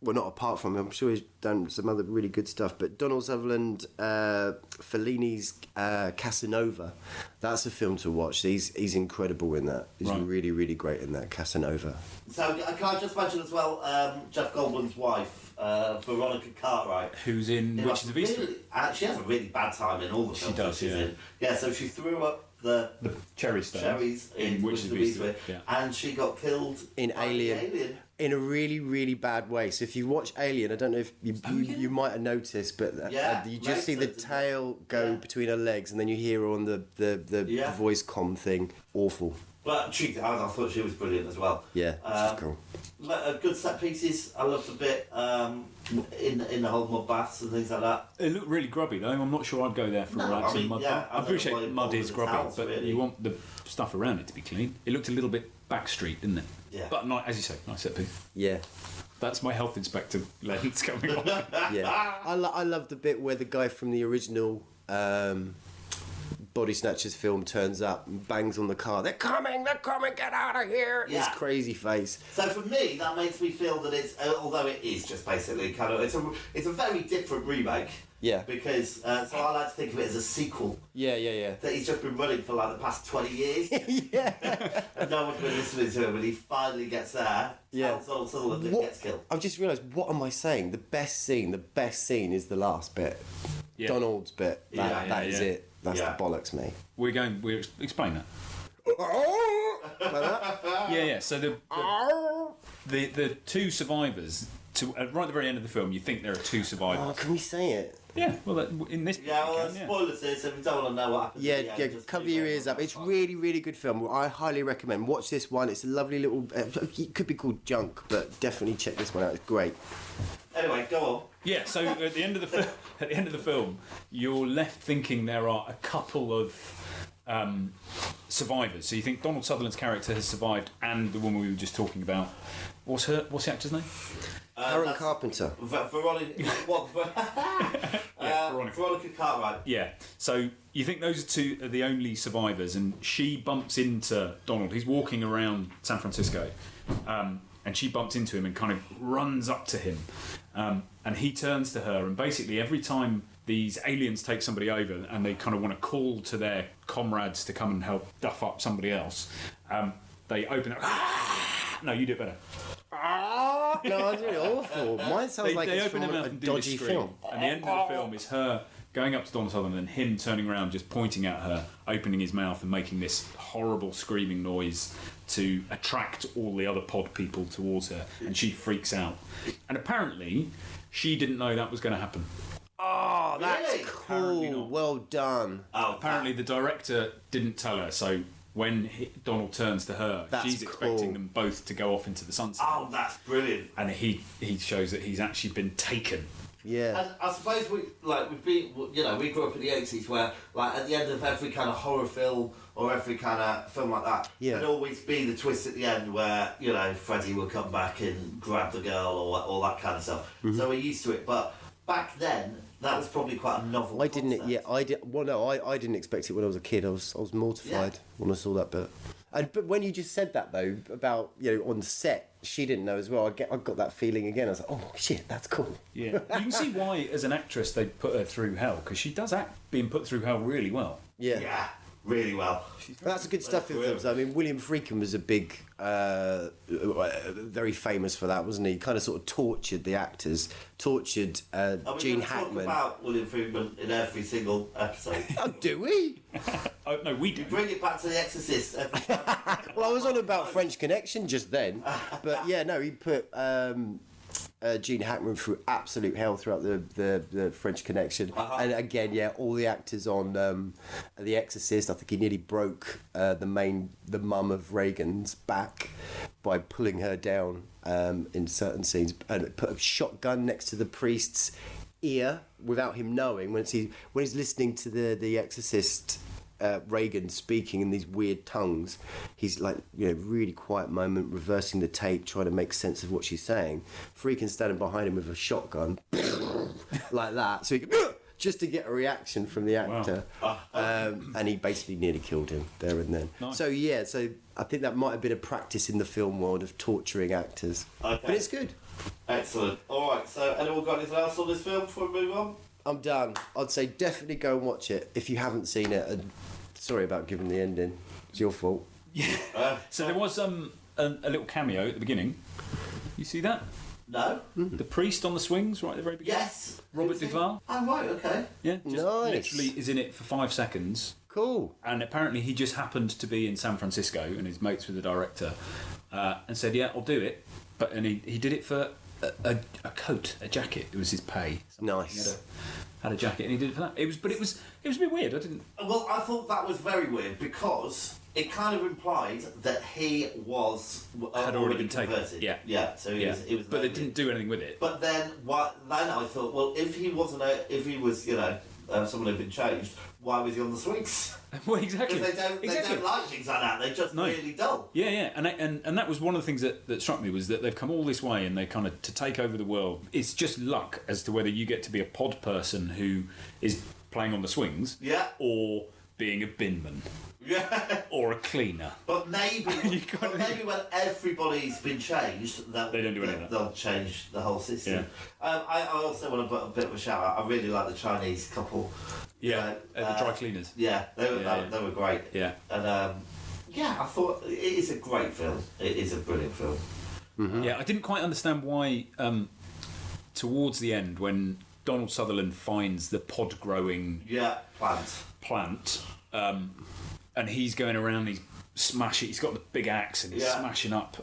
well, not apart from, I'm sure he's done some other really good stuff, but Donald Sutherland, Fellini's Casanova, that's a film to watch. He's incredible in that. He's really, really great in that, Casanova. So can I just mention as well, Jeff Goldblum's wife, Veronica Cartwright, who's in Witches of Eastwick. She has a really bad time in all the films does, she's yeah. in. Yeah, so she threw up the cherries in Witches of Eastwick, and she got killed in Alien. In a really, really bad way. So if you watch Alien, I don't know if you might have noticed, but you just see the tail go between her legs, and then you hear her on the voice comm thing. Awful. But I thought she was brilliant as well. Yeah, she's cool. Good set pieces. I loved the bit in the whole mud baths and things like that. It looked really grubby though. I'm not sure I'd go there for a relaxing mud bath. I appreciate mud is grubby, but you want the stuff around it to be clean. It looked a little bit backstreet, didn't it? Yeah. But as you say, nice set piece. Yeah. That's my health inspector lens coming on. Yeah. I love the bit where the guy from the original Bodysnatchers film turns up and bangs on the car. They're coming, get out of here! Yeah. His crazy face. So for me, that makes me feel that it's, although it is just basically kind of, it's a very different remake. Yeah. Because, so I like to think of it as a sequel. Yeah. That he's just been running for like the past 20 years. Yeah. And no one's been listening to him, and he finally gets there. Yeah. Donald Sutherland gets killed. I've just realised, what am I saying? The best scene is the last bit. Yeah. Donald's bit. That is it. That's the bollocks, mate. We're explain that. Like that? Yeah. So the two survivors, right at the very end of the film, you think there are two survivors. Oh, can we say it? Yeah. Well, in this. Yeah, well, spoilers here, so if you don't want to know what happens. Yeah, cover your ears up. It's really, really good film. I highly recommend. Watch this one. It's a lovely little. It could be called junk, but definitely check this one out. It's great. Anyway, go on. Yeah. So at the end of the film, you're left thinking there are a couple of survivors. So you think Donald Sutherland's character has survived, and the woman we were just talking about. What's the actor's name? Karen Carpenter. Veronica. Veronica Cartwright. Yeah. So you think those two are the only survivors, and she bumps into Donald. He's walking around San Francisco, and she bumps into him and kind of runs up to him, and he turns to her, and basically every time these aliens take somebody over and they kind of want to call to their comrades to come and help duff up somebody else, they open up. No, you do it better. No, it's really awful. Mine sounds like it's from a dodgy film. And the end of the film is her going up to Donald Sutherland and him turning around, just pointing at her, opening his mouth and making this horrible screaming noise to attract all the other pod people towards her, and she freaks out. And apparently, she didn't know that was going to happen. Oh, that's Really? cool. Well done. Oh, Apparently, the director didn't tell her, so when Donald turns to her, That's she's expecting cool. them both to go off into the sunset. Oh, that's brilliant. And he shows that he's actually been taken. Yeah. And I suppose we grew up in the 80s where, like, at the end of every kind of horror film or every kind of film like that, there'd always be the twist at the end where, Freddy would come back and grab the girl or all that kind of stuff. Mm-hmm. So we're used to it. But back then, That was probably quite a novel. I didn't. concept. Yeah, I did. Well, no, I didn't expect it when I was a kid. I was mortified when I saw that bit. But when you just said that though about on set, she didn't know as well. I got that feeling again. I was like, oh shit, that's cool. Yeah, you can see why as an actress they put her through hell, because she does act being put through hell really well. Yeah. Yeah, really well. That's good stuff in films. I mean, William Friedkin was a big, very famous for that, wasn't he? Kind of sort of tortured the actors, tortured Gene Hackman. Talk about William Friedkin in every single episode. Oh, do we? Oh no, we do. Bring it back to The Exorcist every time. Well, I was on about French Connection just then, but yeah, no, he put Gene Hackman through absolute hell throughout the French Connection, and again, yeah, all the actors on The Exorcist. I think he nearly broke the mum of Reagan's back by pulling her down in certain scenes, and put a shotgun next to the priest's ear without him knowing when he's listening to the Exorcist. Reagan speaking in these weird tongues. He's like, really quiet moment, reversing the tape, trying to make sense of what she's saying. Freaking standing behind him with a shotgun, like that, so he can, just to get a reaction from the actor. Wow. And he basically nearly killed him there and then. Nice. So yeah, I think that might have been a practice in the film world of torturing actors. Okay. But it's good. Excellent. All right. So, anyone got anything else on this film before we move on? I'm done. I'd say definitely go and watch it if you haven't seen it. And sorry about giving the ending. It's your fault. Yeah. So there was a little cameo at the beginning. You see that? No. The priest on the swings right at the very beginning. Yes. Robert Duvall. Oh right. Okay. Yeah. Just Nice. literally is in it for 5 seconds. Cool. And apparently he just happened to be in San Francisco and his mates with the director, and said, "Yeah, I'll do it." And he did it for a coat, a jacket. It was his pay. Nice. Had a jacket and he did it for that. It was a bit weird. I didn't. Well, I thought that was very weird because it kind of implied that he was Had already been taken. converted. Yeah. Yeah. So he was. But they didn't do anything with it. But then I thought, well, if he was, someone who'd been changed, why was he on the swings? Well, exactly. Because they don't like things like that. They're just really dull. Yeah, and that was one of the things that struck me, was that they've come all this way and they kind of to take over the world. It's just luck as to whether you get to be a pod person who is playing on the swings, or being a binman, or a cleaner. But maybe, when everybody's been changed, they don't do anything. They'll change the whole system. Yeah. I also want to put a bit of a shout out. I really like the Chinese couple. Yeah, the dry cleaners. Yeah, they were great. Yeah. And I thought it is a great film. It is a brilliant film. Mm-hmm. Yeah, I didn't quite understand why towards the end, when Donald Sutherland finds the pod growing plant, and he's going around, he's got the big axe and he's smashing up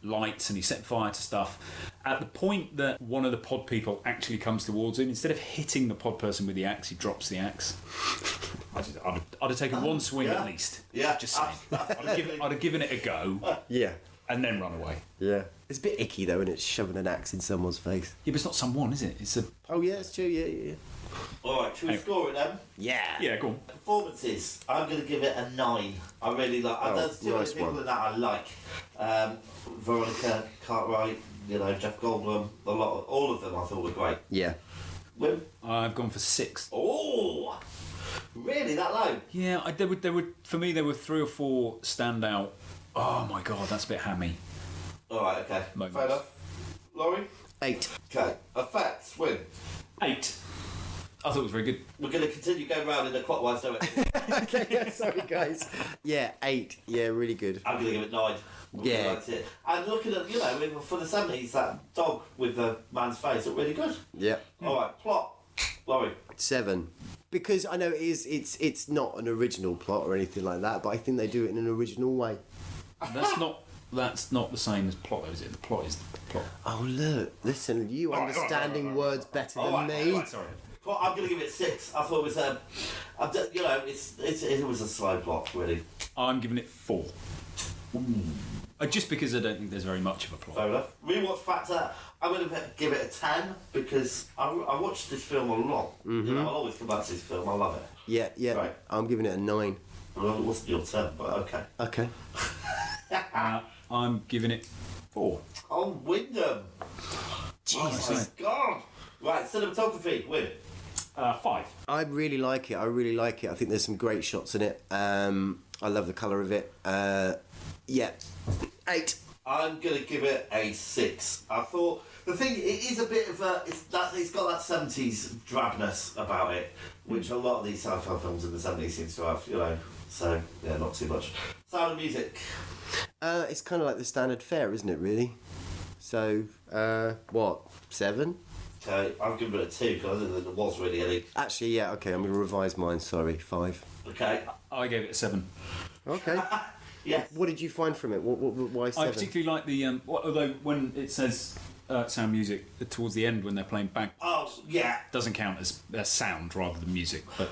lights and he's setting fire to stuff. At the point that one of the pod people actually comes towards him, instead of hitting the pod person with the axe, he drops the axe. I'd have taken one swing at least. Yeah, just saying. I'd have given it a go. Yeah. And then run away. Yeah. It's a bit icky though, and it's shoving an axe in someone's face. Yeah, but it's not someone, is it? It's a. Oh yeah, it's true. Yeah. All right, should we score it then? Yeah. Yeah, go on. Performances. I'm going to give it a 9. I really like. There's two other nice people one. in that I like. Veronica Cartwright, Jeff Goldblum, all of them I thought were great. Yeah. Wim? I've gone for 6. Oh, really? That low? Yeah, there were for me there were 3 or 4 standout. Oh my god, that's a bit hammy. All right, okay. Moments. Fair enough. Laurie? 8. Okay. Effects. Wim? 8. I thought it was very good. We're going to continue going round in a clockwise direction. Okay, yeah, sorry guys. Yeah, 8. Yeah, really good. I'm going to give it 9. Really Yeah. liked it. And looking at, for the 70s, that dog with the man's face looked really good. Yeah. All right, plot. Laurie? 7. Because I know it's not an original plot or anything like that, but I think they do it in an original way. That's not the same as plot, though, is it? The plot is the plot. Oh look, listen, you understanding words better than me. Sorry. Well, I'm going to give it 6. I thought it was, it was a slow plot, really. I'm giving it 4. Just because I don't think there's very much of a plot. Fair enough. Rewatch factor, I'm going to give it a 10 because I watched this film a lot. Mm-hmm. I'll always come back to this film. I love it. Yeah. Right. I'm giving it a 9. Well, it wasn't your 10, but okay. Okay. I'm giving it 4. Oh, Wyndham. Jesus. Oh my God. Right, cinematography, win. 5. I really like it. I think there's some great shots in it. I love the colour of it. 8. I'm going to give it a 6. I thought, the thing, it is a bit of a, it's got that 70s drabness about it, which a lot of these sci-fi films in the 70s seem to have, you know, so, yeah, not too much. Sound of Music. It's kind of like the standard fare, isn't it, really? So, 7? Okay, I've given it a 2 because I didn't think there was really any. Actually, yeah, okay, I'm going to revise mine, sorry, 5. Okay. I gave it a 7. Okay. Yes. What did you find from it? Why 7? I particularly like the although when it says sound music towards the end when they're playing bagpipes, Oh, yeah. doesn't count as sound rather than music. But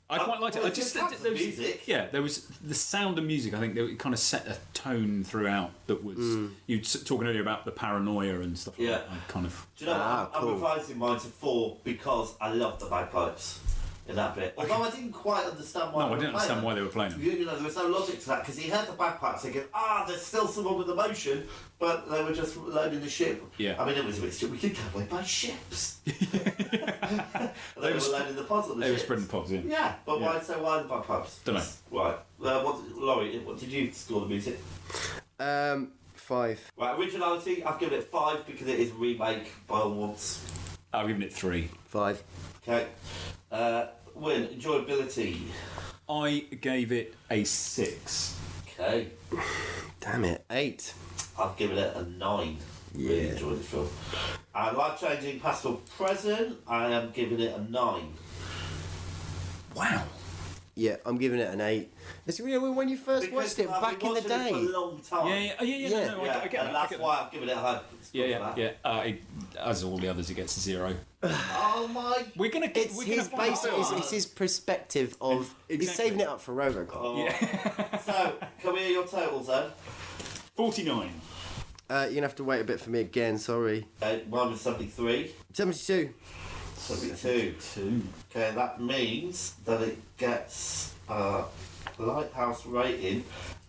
I quite liked it. Well, I just it counts as there was, music. yeah, there was the sound of music. I think it kind of set a tone throughout that was you talking earlier about the paranoia and stuff. Like Yeah. that. I kind of Do you know what? cool. I'm revising mine to 4 because I love the bagpipes in that bit. Although I didn't quite understand why no, I didn't understand why they were playing them. You know, there was no logic to that because he heard the bagpipes thinking, there's still someone with emotion, but they were just loading the ship. Yeah. I mean, it was a bit stupid. We could go away by ships. They were loading the pods on the They were ships. spreading pods in. Yeah, but Yeah. why the bagpipes? Dunno. Right. Laurie, what did you score the music? 5. Right, originality, I've given it 5 because it is a remake by all wants. I've given it 3. 5. Okay. Win, enjoyability. I gave it a 6. Okay. Damn it, 8. I've given it a 9. Really Yeah. enjoyed the film. And life-changing past or present, I am giving it a 9. Wow. Yeah, I'm giving it an 8. It's when you first watched it I've back been in the watching it day. for a long time. Yeah. Yeah. No, I Yeah, get and that. I that's get why that. I've given it a high score for that. As all the others, it gets a 0. Oh my... We're gonna get. It's We're his gonna base. It's his perspective of. He's Exactly. saving it up for Robocop. Oh. So, can we hear your totals then? 49. You're gonna have to wait a bit for me again. Sorry. Okay, mine was 73. 72. 72. 2. Okay, that means that it gets a Lighthouse rating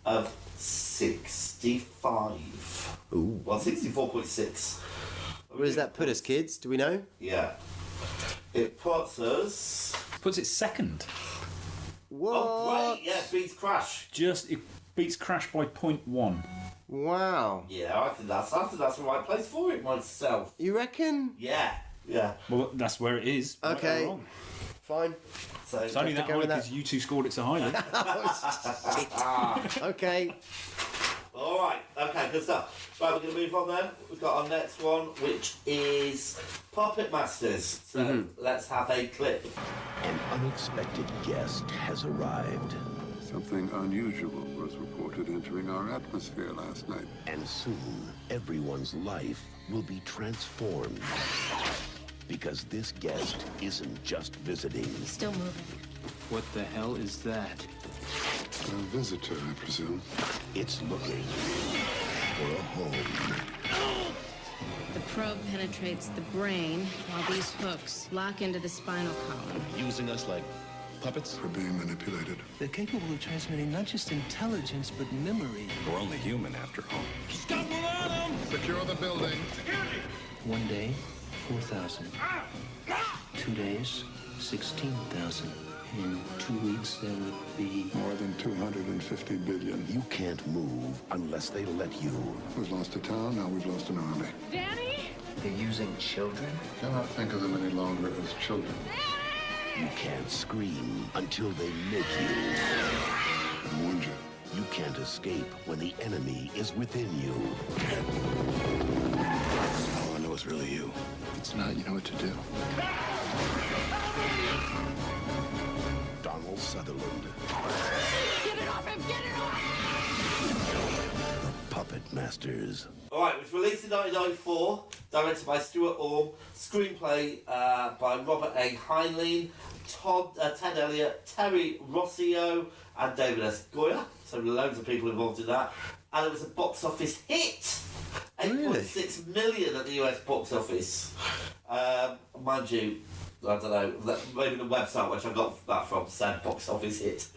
of 65. Ooh. Well, 64.6. Where does that put us, kids? Do we know? Yeah. It puts us... Puts it second. What? Oh, great! Yeah, beats Crash. It beats Crash by 0.1. Wow. Yeah, I think that's the right place for it myself. You reckon? Yeah. Yeah. Well, that's where it is. right or Okay. wrong. Fine. So, It's only Have that to go high with that. because you two scored it so highly. Okay. all right. Okay, good stuff. Right, we're going to move on then. We've got our next one, which is Puppet Masters. So let's have a clip. An unexpected guest has arrived, Something unusual was reported entering our atmosphere last night. and soon everyone's life will be transformed. Because this guest isn't just visiting, Still moving. What the hell is that? A visitor, I presume. it's looking for a home. The probe penetrates the brain while these hooks lock into the spinal column. Using us like puppets? We're being manipulated. They're capable of transmitting not just intelligence, but memory. We're only human after all. Secure the building. One day, 4,000. 2 days, 16,000. In 2 weeks, there would be... More than 250 billion. You can't move unless they let you. We've lost a town, now we've lost an army. Danny? They're using children? Cannot think of them any longer as children. You can't scream until they make you. I warned you. You can't escape when the enemy is within you. All I know is really you. If it's not, you know what to do. Donald Sutherland, Get it off him! Get it off! the Puppet Masters. All right, it was released in 1994, directed by Stuart Orme, screenplay by Robert A. Heinlein, Ted Elliott, Terry Rossio, and David S. Goyer. So loads of people involved in that. And it was a box office hit. 8.6 million at the US box office. Mind you, I don't know, maybe the website which I got that from said box office hit.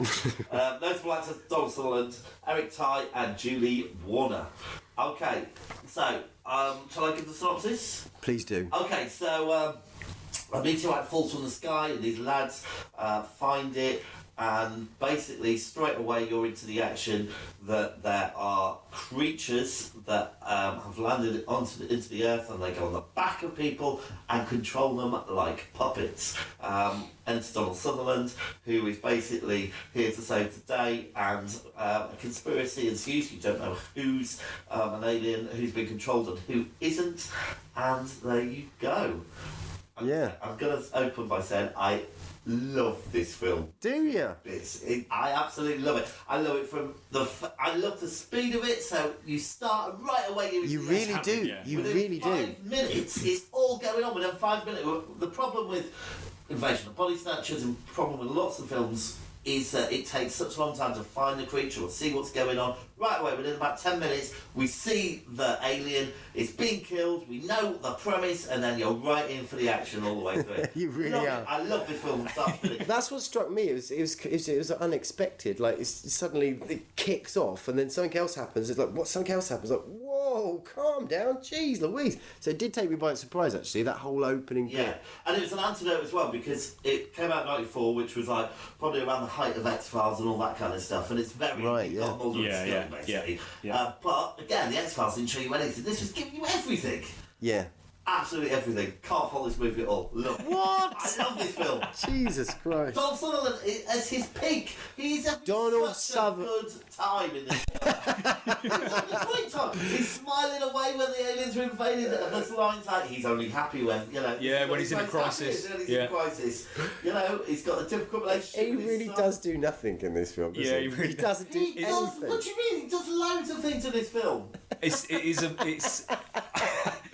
Notable actors Donald Sutherland, Eric Ty and Julie Warner. Okay, so shall I give the synopsis? Please do. Okay, so a meteorite falls from the sky and these lads find it, and basically straight away you're into the action that there are creatures that have landed into the earth, and they go on the back of people and control them like puppets. Enter Donald Sutherland, who is basically here to save the day, and a conspiracy ensues. You don't know who's an alien, who's been controlled and who isn't, and there you go. Yeah. I'm going to open by saying I love this film. Do you? I absolutely love it. I love it from I love the speed of it. So you start right away. You really do. Yeah. You within really 5 minutes, it's all going on within 5 minutes. The problem with Invasion of Bodysnatchers and problem with lots of films is that it takes such a long time to find the creature or see what's going on. Right away, within about 10 minutes, we see the alien, it's being killed, we know the premise, and then you're right in for the action all the way through. You really are. I love this film from start to finish. That's what struck me. It was unexpected. Like suddenly it kicks off, and then something else happens. It's like what? Something else happens. Like whoa, calm down, jeez, Louise. So it did take me by surprise actually. That whole opening bit. Yeah, and it was an antidote as well because it came out in '94, which was like probably around the height of X-Files and all that kind of stuff, and it's very got Mulder and Scully, basically. Yeah. But again, the X-Files didn't show you anything. This was giving you everything. Yeah. Absolutely everything. Can't follow this movie at all. Look. What? I love this film. Jesus Christ. Donald Sutherland as his peak. He's having such a good time in this film. He's having a great time. He's smiling away when the aliens are invaded, and there's lines like he's only happy when, you know. Yeah, when he's in a crisis. When he's in a crisis. You know, he's got a difficult relationship He with really his son. does do nothing in this film, doesn't he? He really doesn't do anything. What do you mean? He does loads of things in this film. It's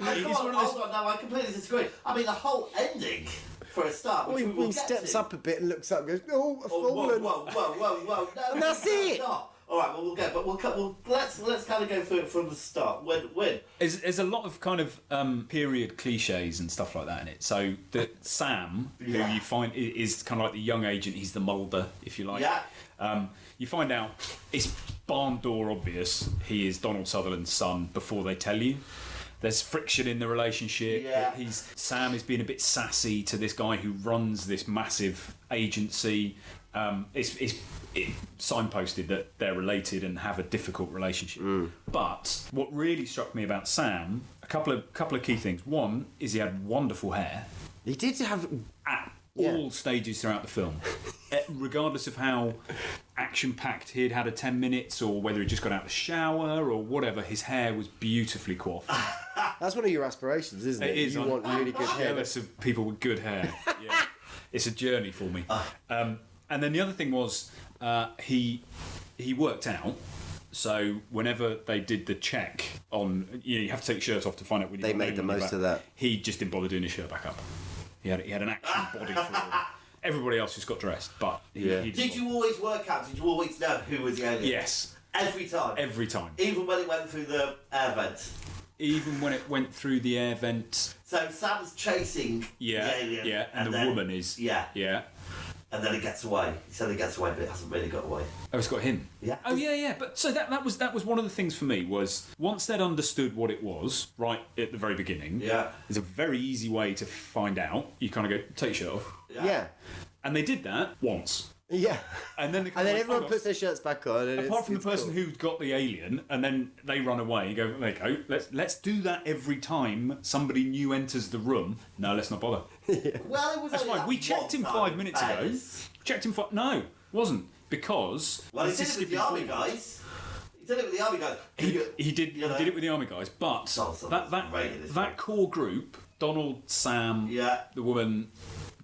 Hold on, no, I completely disagree. I mean, the whole ending, for a start, which He steps up a bit and looks up and goes, "Oh, I've fallen." Whoa, no, And that's it. Not. All right, well, we'll get, but let's kind of go through it from the start. When? There's a lot of kind of period cliches and stuff like that in it. So that Sam, who you find is kind of like the young agent, he's the Mulder, if you like. Yeah. You find out it's barn door obvious he is Donald Sutherland's son before they tell you. There's friction in the relationship. Yeah. Sam is being a bit sassy to this guy who runs this massive agency. It's signposted that they're related and have a difficult relationship. But what really struck me about Sam, a couple of key things. One is he had wonderful hair. He did have at all stages throughout the film, regardless of how action-packed he'd had a 10 minutes or whether he just got out of the shower or whatever. His hair was beautifully coiffed. That's one of your aspirations, isn't it? It is. You want really good hair. Jealous of people with good hair. Yeah. It's a journey for me. And then the other thing was he worked out. So whenever they did the check on, you have to take your shirt off to find out when they made the most of that. He just didn't bother doing his shirt back up. He had an action body for it. Everybody else just got dressed, but he Did you always work out? Did you always know who was the alien? Yes. Every time. Every time. Even when it went through the air vent. Even when it went through the air vent. So Sam's chasing the alien. Yeah, and the woman is. Yeah. And then he gets away. He said he gets away, but it hasn't really got away. Oh, it's got him. Yeah. Oh, yeah. But so that was one of the things for me was once they'd understood what it was right at the very beginning. Yeah. There's a very easy way to find out. You kind of go take your shirt off. Yeah. And they did that once. Yeah. And then everyone puts their shirts back on. And apart from the person who got the alien, and then they run away. You go, there you go. Let's do that every time somebody new enters the room. No, let's not bother. Well, it was. That's fine. We checked him 5 minutes ago. Checked him. No, wasn't because. Well, he did it with the army guys. He did it with the army guys. He did it with the army guys, but that core group: Donald, Sam, the woman.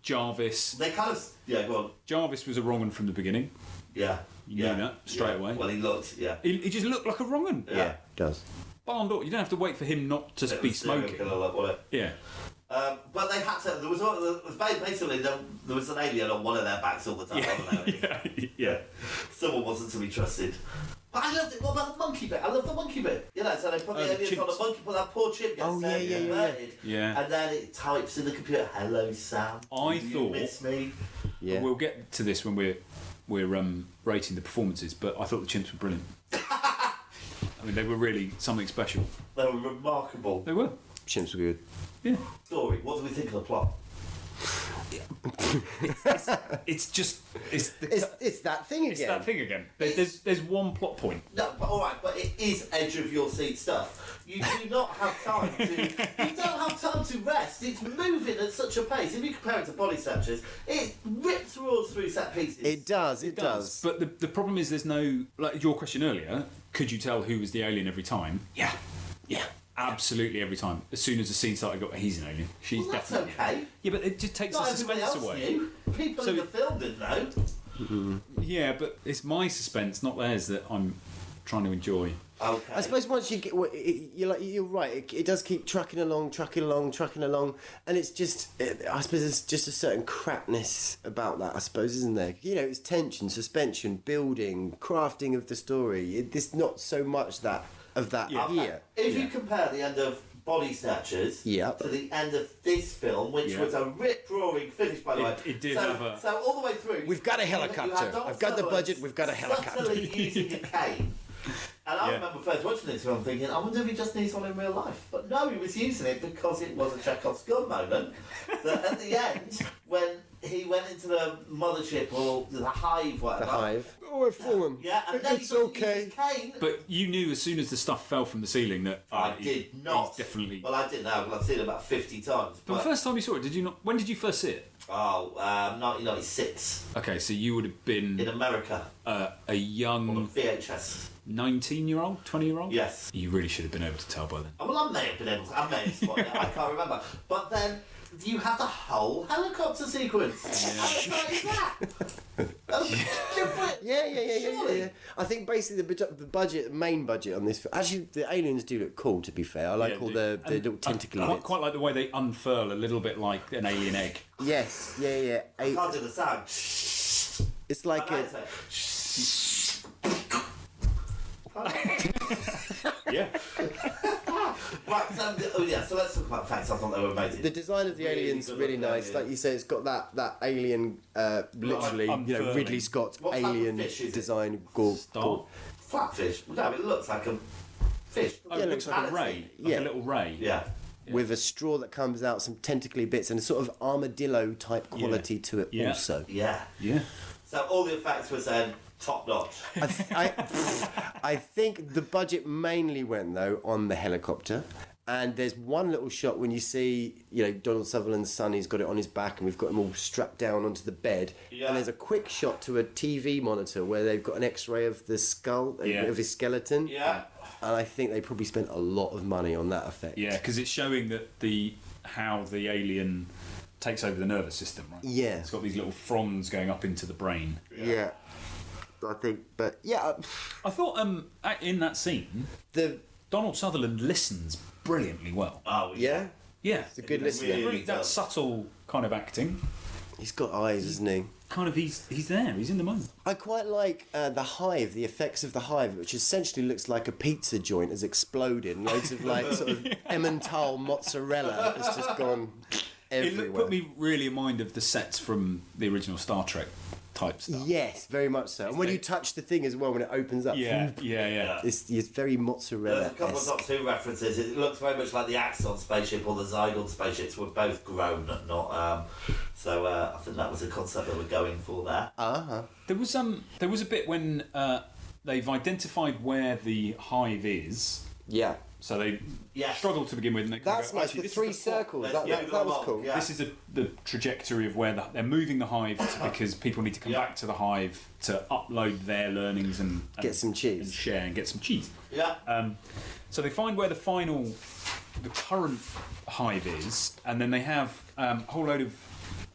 Jarvis. They kind of... Yeah, go on. Jarvis was a wrong 'un from the beginning. Yeah. You knew that straight away. Well, he looked, He just looked like a wrong 'un. Yeah, does. Barn door. You don't have to wait for him not to be smoking. Yeah. But they had to... There was basically there was an alien on one of their backs all the time, wasn't there? Yeah. Someone wasn't to be trusted. But I loved it. What about the monkey bit? I love the monkey bit. You know, so they put the aliens on chimps. a monkey, but that poor chimp gets converted. Yeah. And then it types in the computer, "Hello, Sam. I Do you thought- miss me?" Yeah. We'll get to this when we're rating the performances, but I thought the chimps were brilliant. I mean, they were really something special. They were remarkable. They were. Chimps were good. Yeah. Story. What do we think of the plot? It's just It's that thing again. It's that thing again. There's one plot point. No, but all right, but it is edge of your seat stuff. You do not have time to. You don't have time to rest. It's moving at such a pace. If you compare it to Bodysnatchers, it rips roars through set pieces. It does. But the problem is there's no, like your question earlier, could you tell who was the alien every time? Yeah. Absolutely every time. As soon as the scene started, I got, he's an alien. She's Well, that's definitely. okay. Yeah, but it just takes Not the everybody suspense else away. knew. People in the film didn't know. Yeah, but it's my suspense, not theirs, that I'm trying to enjoy. Okay. I suppose once you get, you're right. It does keep trucking along, and it's just. I suppose there's just a certain crapness about that. I suppose, isn't there? You know, it's tension, suspension, building, crafting of the story. It's not so much that here. If you compare the end of Bodysnatchers to the end of this film, which was a rip-roaring finish, by the way. It did so, have a... So all the way through... We've got a you had helicopter. Don I've got the Sutherland budget. We've got a helicopter. subtly using a cane. And I remember first watching this film thinking, I wonder if he just needs one in real life. But no, he was using it because it was a Chekhov's gun moment. That at the end, when he went into the mothership or the hive, whatever. The hive. Oh, I flew him. Yeah, and then it's he okay. used his cane. But you knew as soon as the stuff fell from the ceiling that I did not. He's definitely. Well, I didn't know. I've seen it about 50 times. But the first time you saw it, did you not? When did you first see it? Oh, 1996. Okay, so you would have been in America. A young on VHS. 19-year-old, 20-year-old. Yes. You really should have been able to tell by then. Well, I may have been able to. I may have spotted it. I can't remember. But then you have the whole helicopter sequence. How exciting is that? Yeah. I think basically the main budget on this. Actually, the aliens do look cool. To be fair, I like all the little tentacly I bits. quite like the way they unfurl a little bit like an alien egg. Yes, yeah. I can't do the sound. It's like a. Yeah. Right, so let's talk about facts. I thought they were amazing. The design of the alien's really nice. Like you say, it's got that alien, literally, Ridley Scott's what type of alien fish is it? design. Flatfish. No, it looks like a fish. Oh, it looks like a ray. Like a little ray. Yeah. With a straw that comes out, some tentacly bits, and a sort of armadillo type quality to it also. Yeah. So all the effects were said top notch. I think the budget mainly went though on the helicopter, and there's one little shot when you see Donald Sutherland's son. He's got it on his back, and we've got him all strapped down onto the bed. Yeah. And there's a quick shot to a TV monitor where they've got an X-ray of the skull of his skeleton. Yeah. And I think they probably spent a lot of money on that effect. Yeah, because it's showing that how the alien takes over the nervous system, right? Yeah. It's got these little fronds going up into the brain. Yeah. I think, but yeah. I thought in that scene, Donald Sutherland listens brilliantly well. Oh, yeah? Yeah. It's a good listener. Really that subtle kind of acting. He's got eyes, isn't he? Kind of, he's there. He's in the moment. I quite like the hive, the effects of the hive, which essentially looks like a pizza joint has exploded, and loads of sort of Emmental mozzarella has just gone everywhere. It put me really in mind of the sets from the original Star Trek type stuff. Yes, very much so. And when you touch the thing as well, when it opens up, yeah. It's very mozzarella. There's a couple of Doctor Who references. It looks very much like the Axon spaceship or the Zygon spaceships were both grown, not. So I think that was a concept they were going for there. There was a bit when they've identified where the hive is. Yeah. So they struggle to begin with. And that's nice. The three circles. That was cool. Yeah. This is the trajectory of where they're moving the hive because people need to come back to the hive to upload their learnings and get some cheese and share and get some cheese. Yeah. So they find where the current hive is, and then they have a whole load of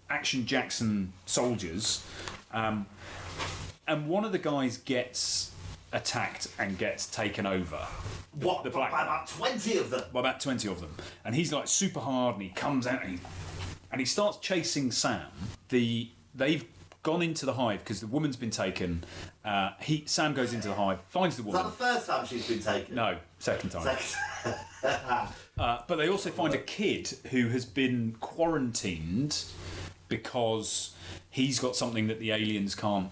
Action Jackson soldiers, and one of the guys gets attacked and gets taken over. What? By about 20 of them? By about 20 of them. And he's like super hard, and he comes out and he starts chasing Sam. They've gone into the hive because the woman's been taken. Sam goes into the hive, finds the Is woman. that the first time she's been taken? No, second time. But they also find a kid who has been quarantined because he's got something that the aliens can't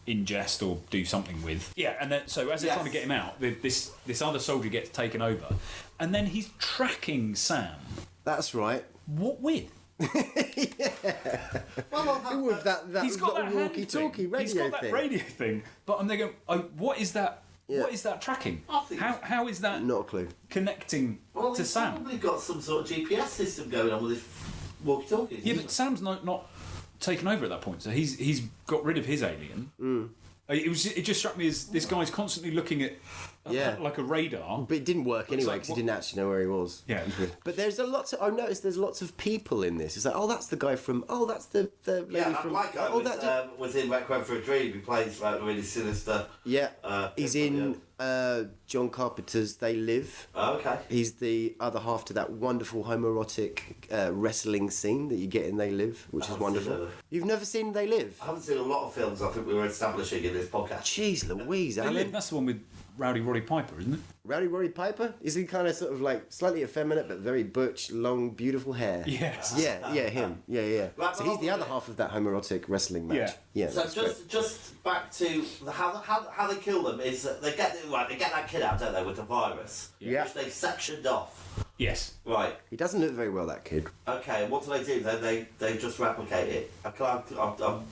ingest or do something with. Yeah, and then so as they're trying to get him out, this other soldier gets taken over, and then he's tracking Sam. That's right. What with? Well, With that He's got little that walkie-talkie radio He's got that thing. radio thing. But I'm thinking, what is that? Yeah. What is that tracking? I think How is that Not a clue. connecting well, to he's Sam? probably got some sort of GPS system going on with his walkie-talkie. Yeah, but Sam's not taken over at that point, so he's got rid of his alien. It just struck me as this guy's constantly looking at like a radar. But it didn't work anyway because he didn't actually know where he was. Yeah, it was weird. But there's I've noticed there's lots of people in this. It's like, oh, that's the guy from. Oh, that's the lady Yeah, that from. black guy was in Requiem for a Dream. He plays like a really sinister. Yeah, he's people, in John Carpenter's They Live. Oh, okay. He's the other half to that wonderful homoerotic wrestling scene that you get in They Live, which is wonderful. You've never seen They Live? I haven't seen a lot of films I think we were establishing in this podcast. Jeez Louise, They Alan. Live, that's the one with Rowdy Roddy Piper, isn't it? Rowdy Roddy Piper? Is he kind of sort of like slightly effeminate but very butch, long, beautiful hair? Yes. Yeah, him. Yeah. Right, So he's the other half of that homoerotic wrestling match. Yeah. So that's great. just back to how they kill them is that they get that kid out, don't they, with the virus, which they've sectioned off. Yes. Right. He doesn't look very well, that kid. Okay. And what do? Then they just replicate it. I'm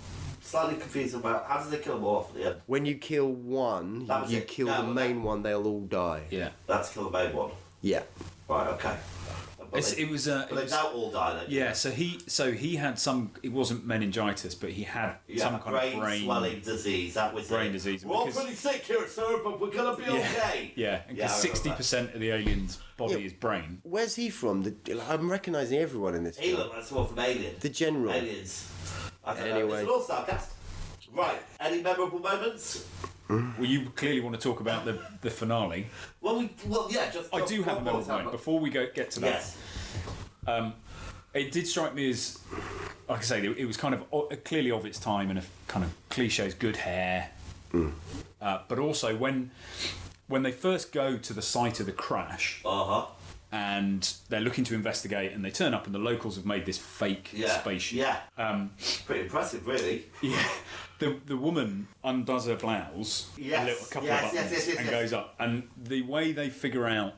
slightly confused about how do they kill them all off at the end? When you kill one, That was you it. kill No, the but main one, they'll all die. Yeah. That's kill the main one. Yeah. Right. Okay. But They don't all die then. Yeah, so he had some. It wasn't meningitis, but he had some kind of brain swelling disease. That was brain it. disease. We're all pretty sick here, sir, but we're gonna be okay. Yeah, because 60% of the alien's body is brain. Where's he from? I'm recognising everyone in this He film. looked like someone from Alien. The general. Aliens. I don't know. Anyway. It's an all-star cast. Right. Any memorable moments? Well, you clearly want to talk about the finale. Well, yeah. Just I do have a memorable moment. Before we get to that. Yes. It did strike me as, like I say, it was kind of clearly of its time and a kind of cliches, good hair. But also when they first go to the site of the crash, and they're looking to investigate, and they turn up, and the locals have made this fake spaceship. Yeah. Pretty impressive, really. Yeah. The woman undoes her blouse a couple of buttons and goes up, and the way they figure out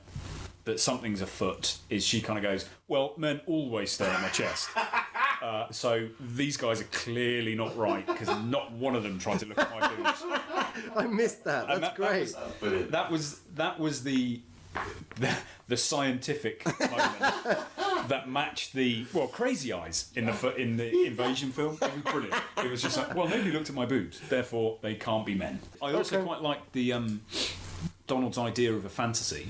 that something's afoot is she kind of goes, well, men always stare at my chest. So these guys are clearly not right because not one of them tried to look at my boobs. I missed that. That's great. That was the scientific moment that matched the Crazy Eyes in the Invasion film. It was brilliant. It was just like, well, nobody looked at my boobs, therefore they can't be men. I also quite like the Donald's idea of a fantasy.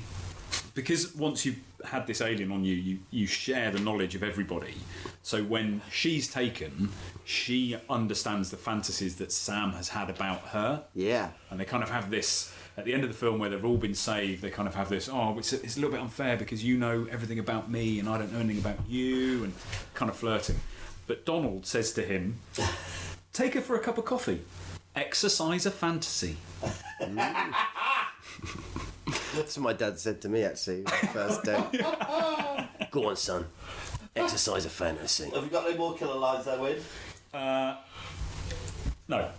Because once you've had this alien on you share the knowledge of everybody. So when she's taken, she understands the fantasies that Sam has had about her. Yeah. And they kind of have this, at the end of the film where they've all been saved, they kind of have this, it's a little bit unfair because you know everything about me and I don't know anything about you, and kind of flirting. But Donald says to him, take her for a cup of coffee. Exercise a fantasy. That's what my dad said to me, actually, the first day. Go on, son. Exercise a fantasy. Have you got any more killer lines there, Win? No.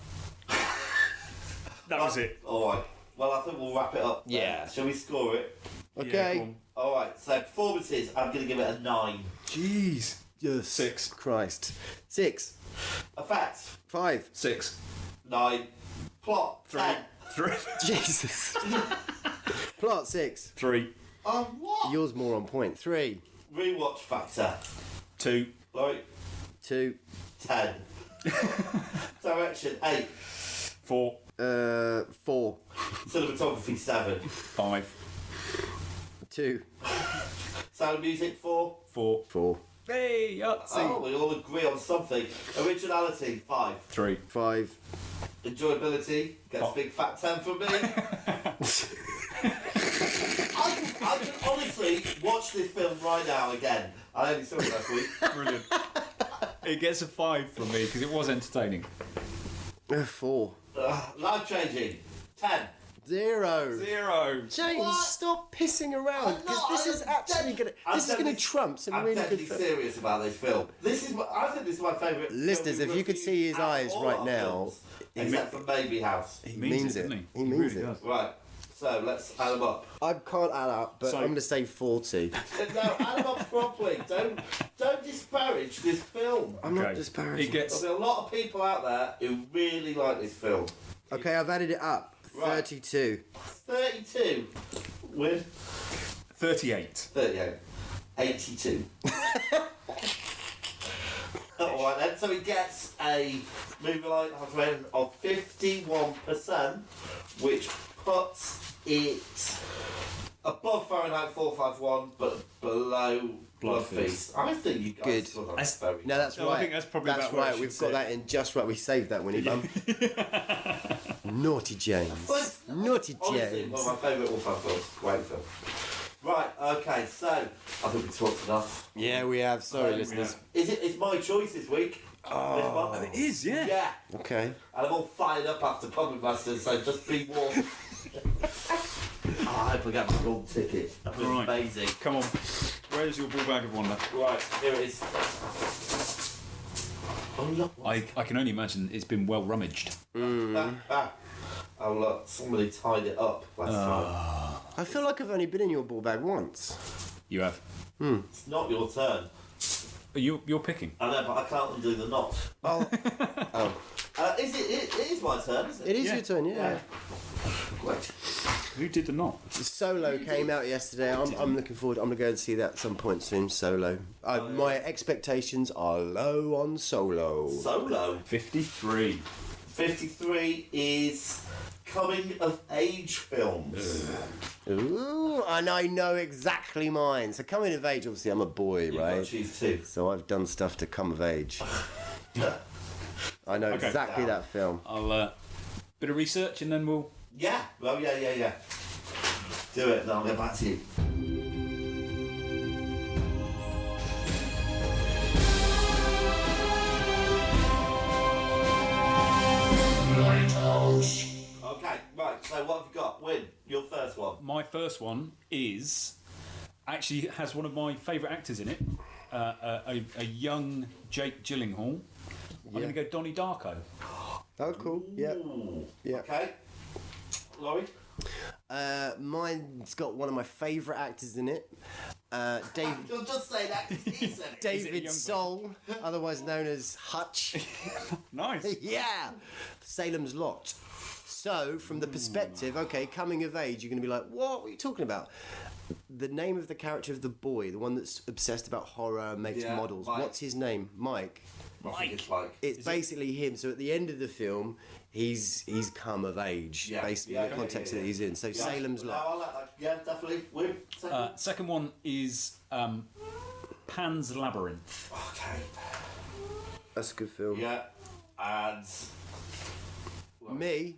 That was it. All right. Well, I think we'll wrap it up. Then. Yeah. Shall we score it? Okay. Yeah, all right. So performances, I'm going to give it a 9. Jeez. Yes. 6. Christ. 6. Effects, 5. 6. 9. Plot, 10. 3. Jesus. Plot 6. 3. What? Yours more on point. 3. Rewatch factor, 2. right? 2. 10. Direction, 8. 4. 4. Cinematography, 7. 5. 2. Sound of music, 4. 4. 4. Hey, Yahtzee. Oh, we all agree on something. Originality, 5. 3. 5. Enjoyability, gets a big fat 10 from me. I can honestly watch this film right now again. I only saw it last week. Brilliant. It gets a 5 from me because it was entertaining. 4. Life changing. 10. 0. 0. James, What? stop pissing around because this is actually gonna. This is gonna trump some I'm really good definitely films. serious about this film. I think this is my favourite. Listeners, film if you could we've see his reviewed out of eyes all right our now, films, except for Baby House. He means it. doesn't he? He means really it. does. Right. So let's add them up. I can't add up, but So- I'm gonna say 40. No, add them up properly. Don't disparage this film. I'm not Okay. disparaging. It gets There'll be a lot of people out there who really like this film. Okay, I've added it up. Right. 32. 32 with 38. 38. 82. Alright then, so it gets a movie lighthouse rating of 51%, which puts it above Fahrenheit 451 but below Blood Feast. I think you guys Good. thought that was very No, that's No, right. I think that's probably about where I right. should We've sit. got that in just right. We saved that, Winnie Bum. Naughty James. Naughty honestly James. one of my favourite all-time films. Great film. Right, okay, so I think we talked enough. Yeah, we have. Sorry, listeners. It's my choice this week. Oh, This month. It is, yeah. Yeah. Okay. And I'm all fired up after Puppet Masters, so just be warned. I hope I get the wrong ticket. That was Right. amazing. Come on. Where's your ball bag of wonder? Right, here it is. Oh look. I can only imagine it's been well rummaged. Oh look, somebody tied it up last time. I feel like I've only been in your ball bag once. You have. It's not your turn. You're picking. I know, but I can't undo the knot. Oh. Is it is my turn, isn't it? It is Yeah. your turn, yeah. Great. Who did the knot? Solo came out yesterday. I'm looking forward. I'm gonna go and see that at some point soon. Solo. My expectations are low on Solo. Solo. 53. 53 is coming of age films. Ooh, and I know exactly mine. So coming of age, obviously I'm a boy, You've got to right? choose two. So I've done stuff to come of age. I know Okay. exactly that film. I'll bit of research and then we'll. Yeah. Well, yeah. Do it, and I'll get back to you. Okay, right, so what have you got? Win, your first one. My first one is actually has one of my favourite actors in it, a young Jake Gyllenhaal. I'm going to go Donnie Darko. Oh, cool. Yeah. Ooh. Yeah. Okay. Laurie? Mine's got one of my favourite actors in it. Dave, You'll just say that 'cause he said it. David young Soul, otherwise known as Hutch. Nice. Yeah. Salem's Lot. So, from the perspective, okay, coming of age, you're going to be like, what are you talking about? The name of the character of the boy, the one that's obsessed about horror, makes Yeah, models. Mike. What's his name? Mike. I think it's like... It's basically him. So at the end of the film, he's come of age, Yeah. basically, Yeah, in the context yeah. that he's in. So Salem's No, Lot. I like that. Yeah, definitely. Win. Second. Second one is Pan's Labyrinth. Okay. That's a good film. Yeah. And... Me,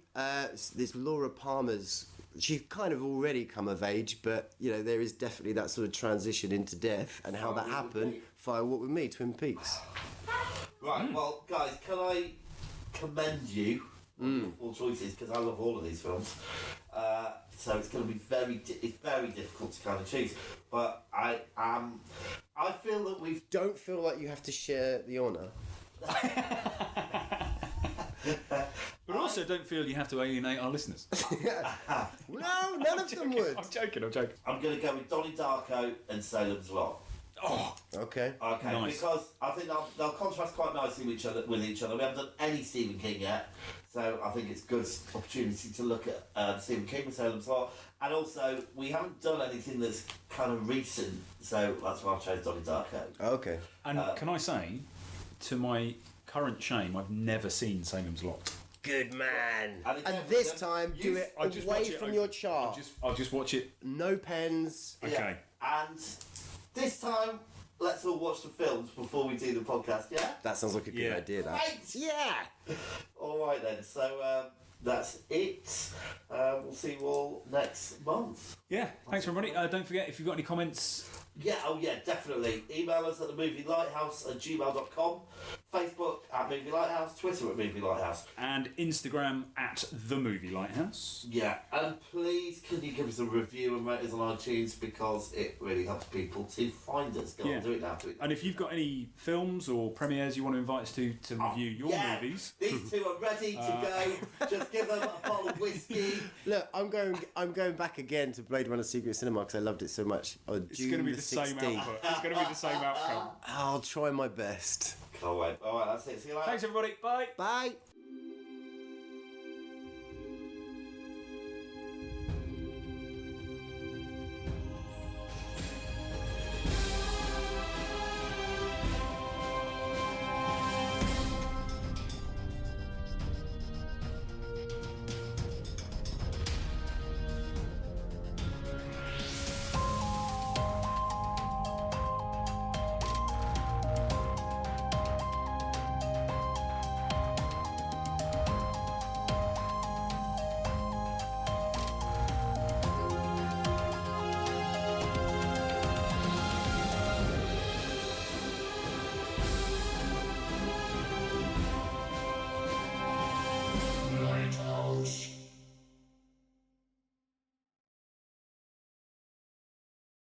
this Laura Palmer's. She's kind of already come of age, but you know there is definitely that sort of transition into death and how that happened. Fire Walk with Me, Twin Peaks. Right, well, guys, can I commend you on your full choices, because I love all of these films. So it's going to be very difficult to kind of choose. But I feel that we've... Don't feel like you have to share the honour. But also don't feel you have to alienate our listeners. No, none of them would. I'm joking. I'm going to go with Donnie Darko and Salem's Lot. Oh, Okay. Okay, Nice. because I think they'll contrast quite nicely with each other. We haven't done any Stephen King yet, so I think it's a good opportunity to look at Stephen King with Salem's Lot. And also, we haven't done anything that's kind of recent, so that's why I chose Donnie Darko. Okay. and can I say, to my current shame, I've never seen Salem's Lot. Good man. And And again, this then time, do it I'll just away watch it. from your chart. I'll just watch it. No pens. Okay. And this time, let's all watch the films before we do the podcast, yeah? That sounds like a good Yeah. idea. That. Right. Yeah. All right then, so that's it. We'll see you all next month. Yeah. Thanks everybody. Don't forget, if you've got any comments, Yeah, oh yeah, definitely. Email us at themovielighthouse@gmail.com. Facebook at Movie Lighthouse, Twitter at Movie Lighthouse. And Instagram at The Movie Lighthouse. Yeah, and please can you give us a review and rate us on iTunes because it really helps people to find us. Go on, do it now. And if you've got any films or premieres you want to invite us to review your movies. These two are ready to go. Just give them a bottle of whiskey. Look, I'm going back again to Bladerunner Secret Cinema because I loved it so much. It's going to be the same output. It's going to be the same outcome. I'll try my best. Can't wait. All right, that's it. See you later. Thanks, everybody. Bye. Bye.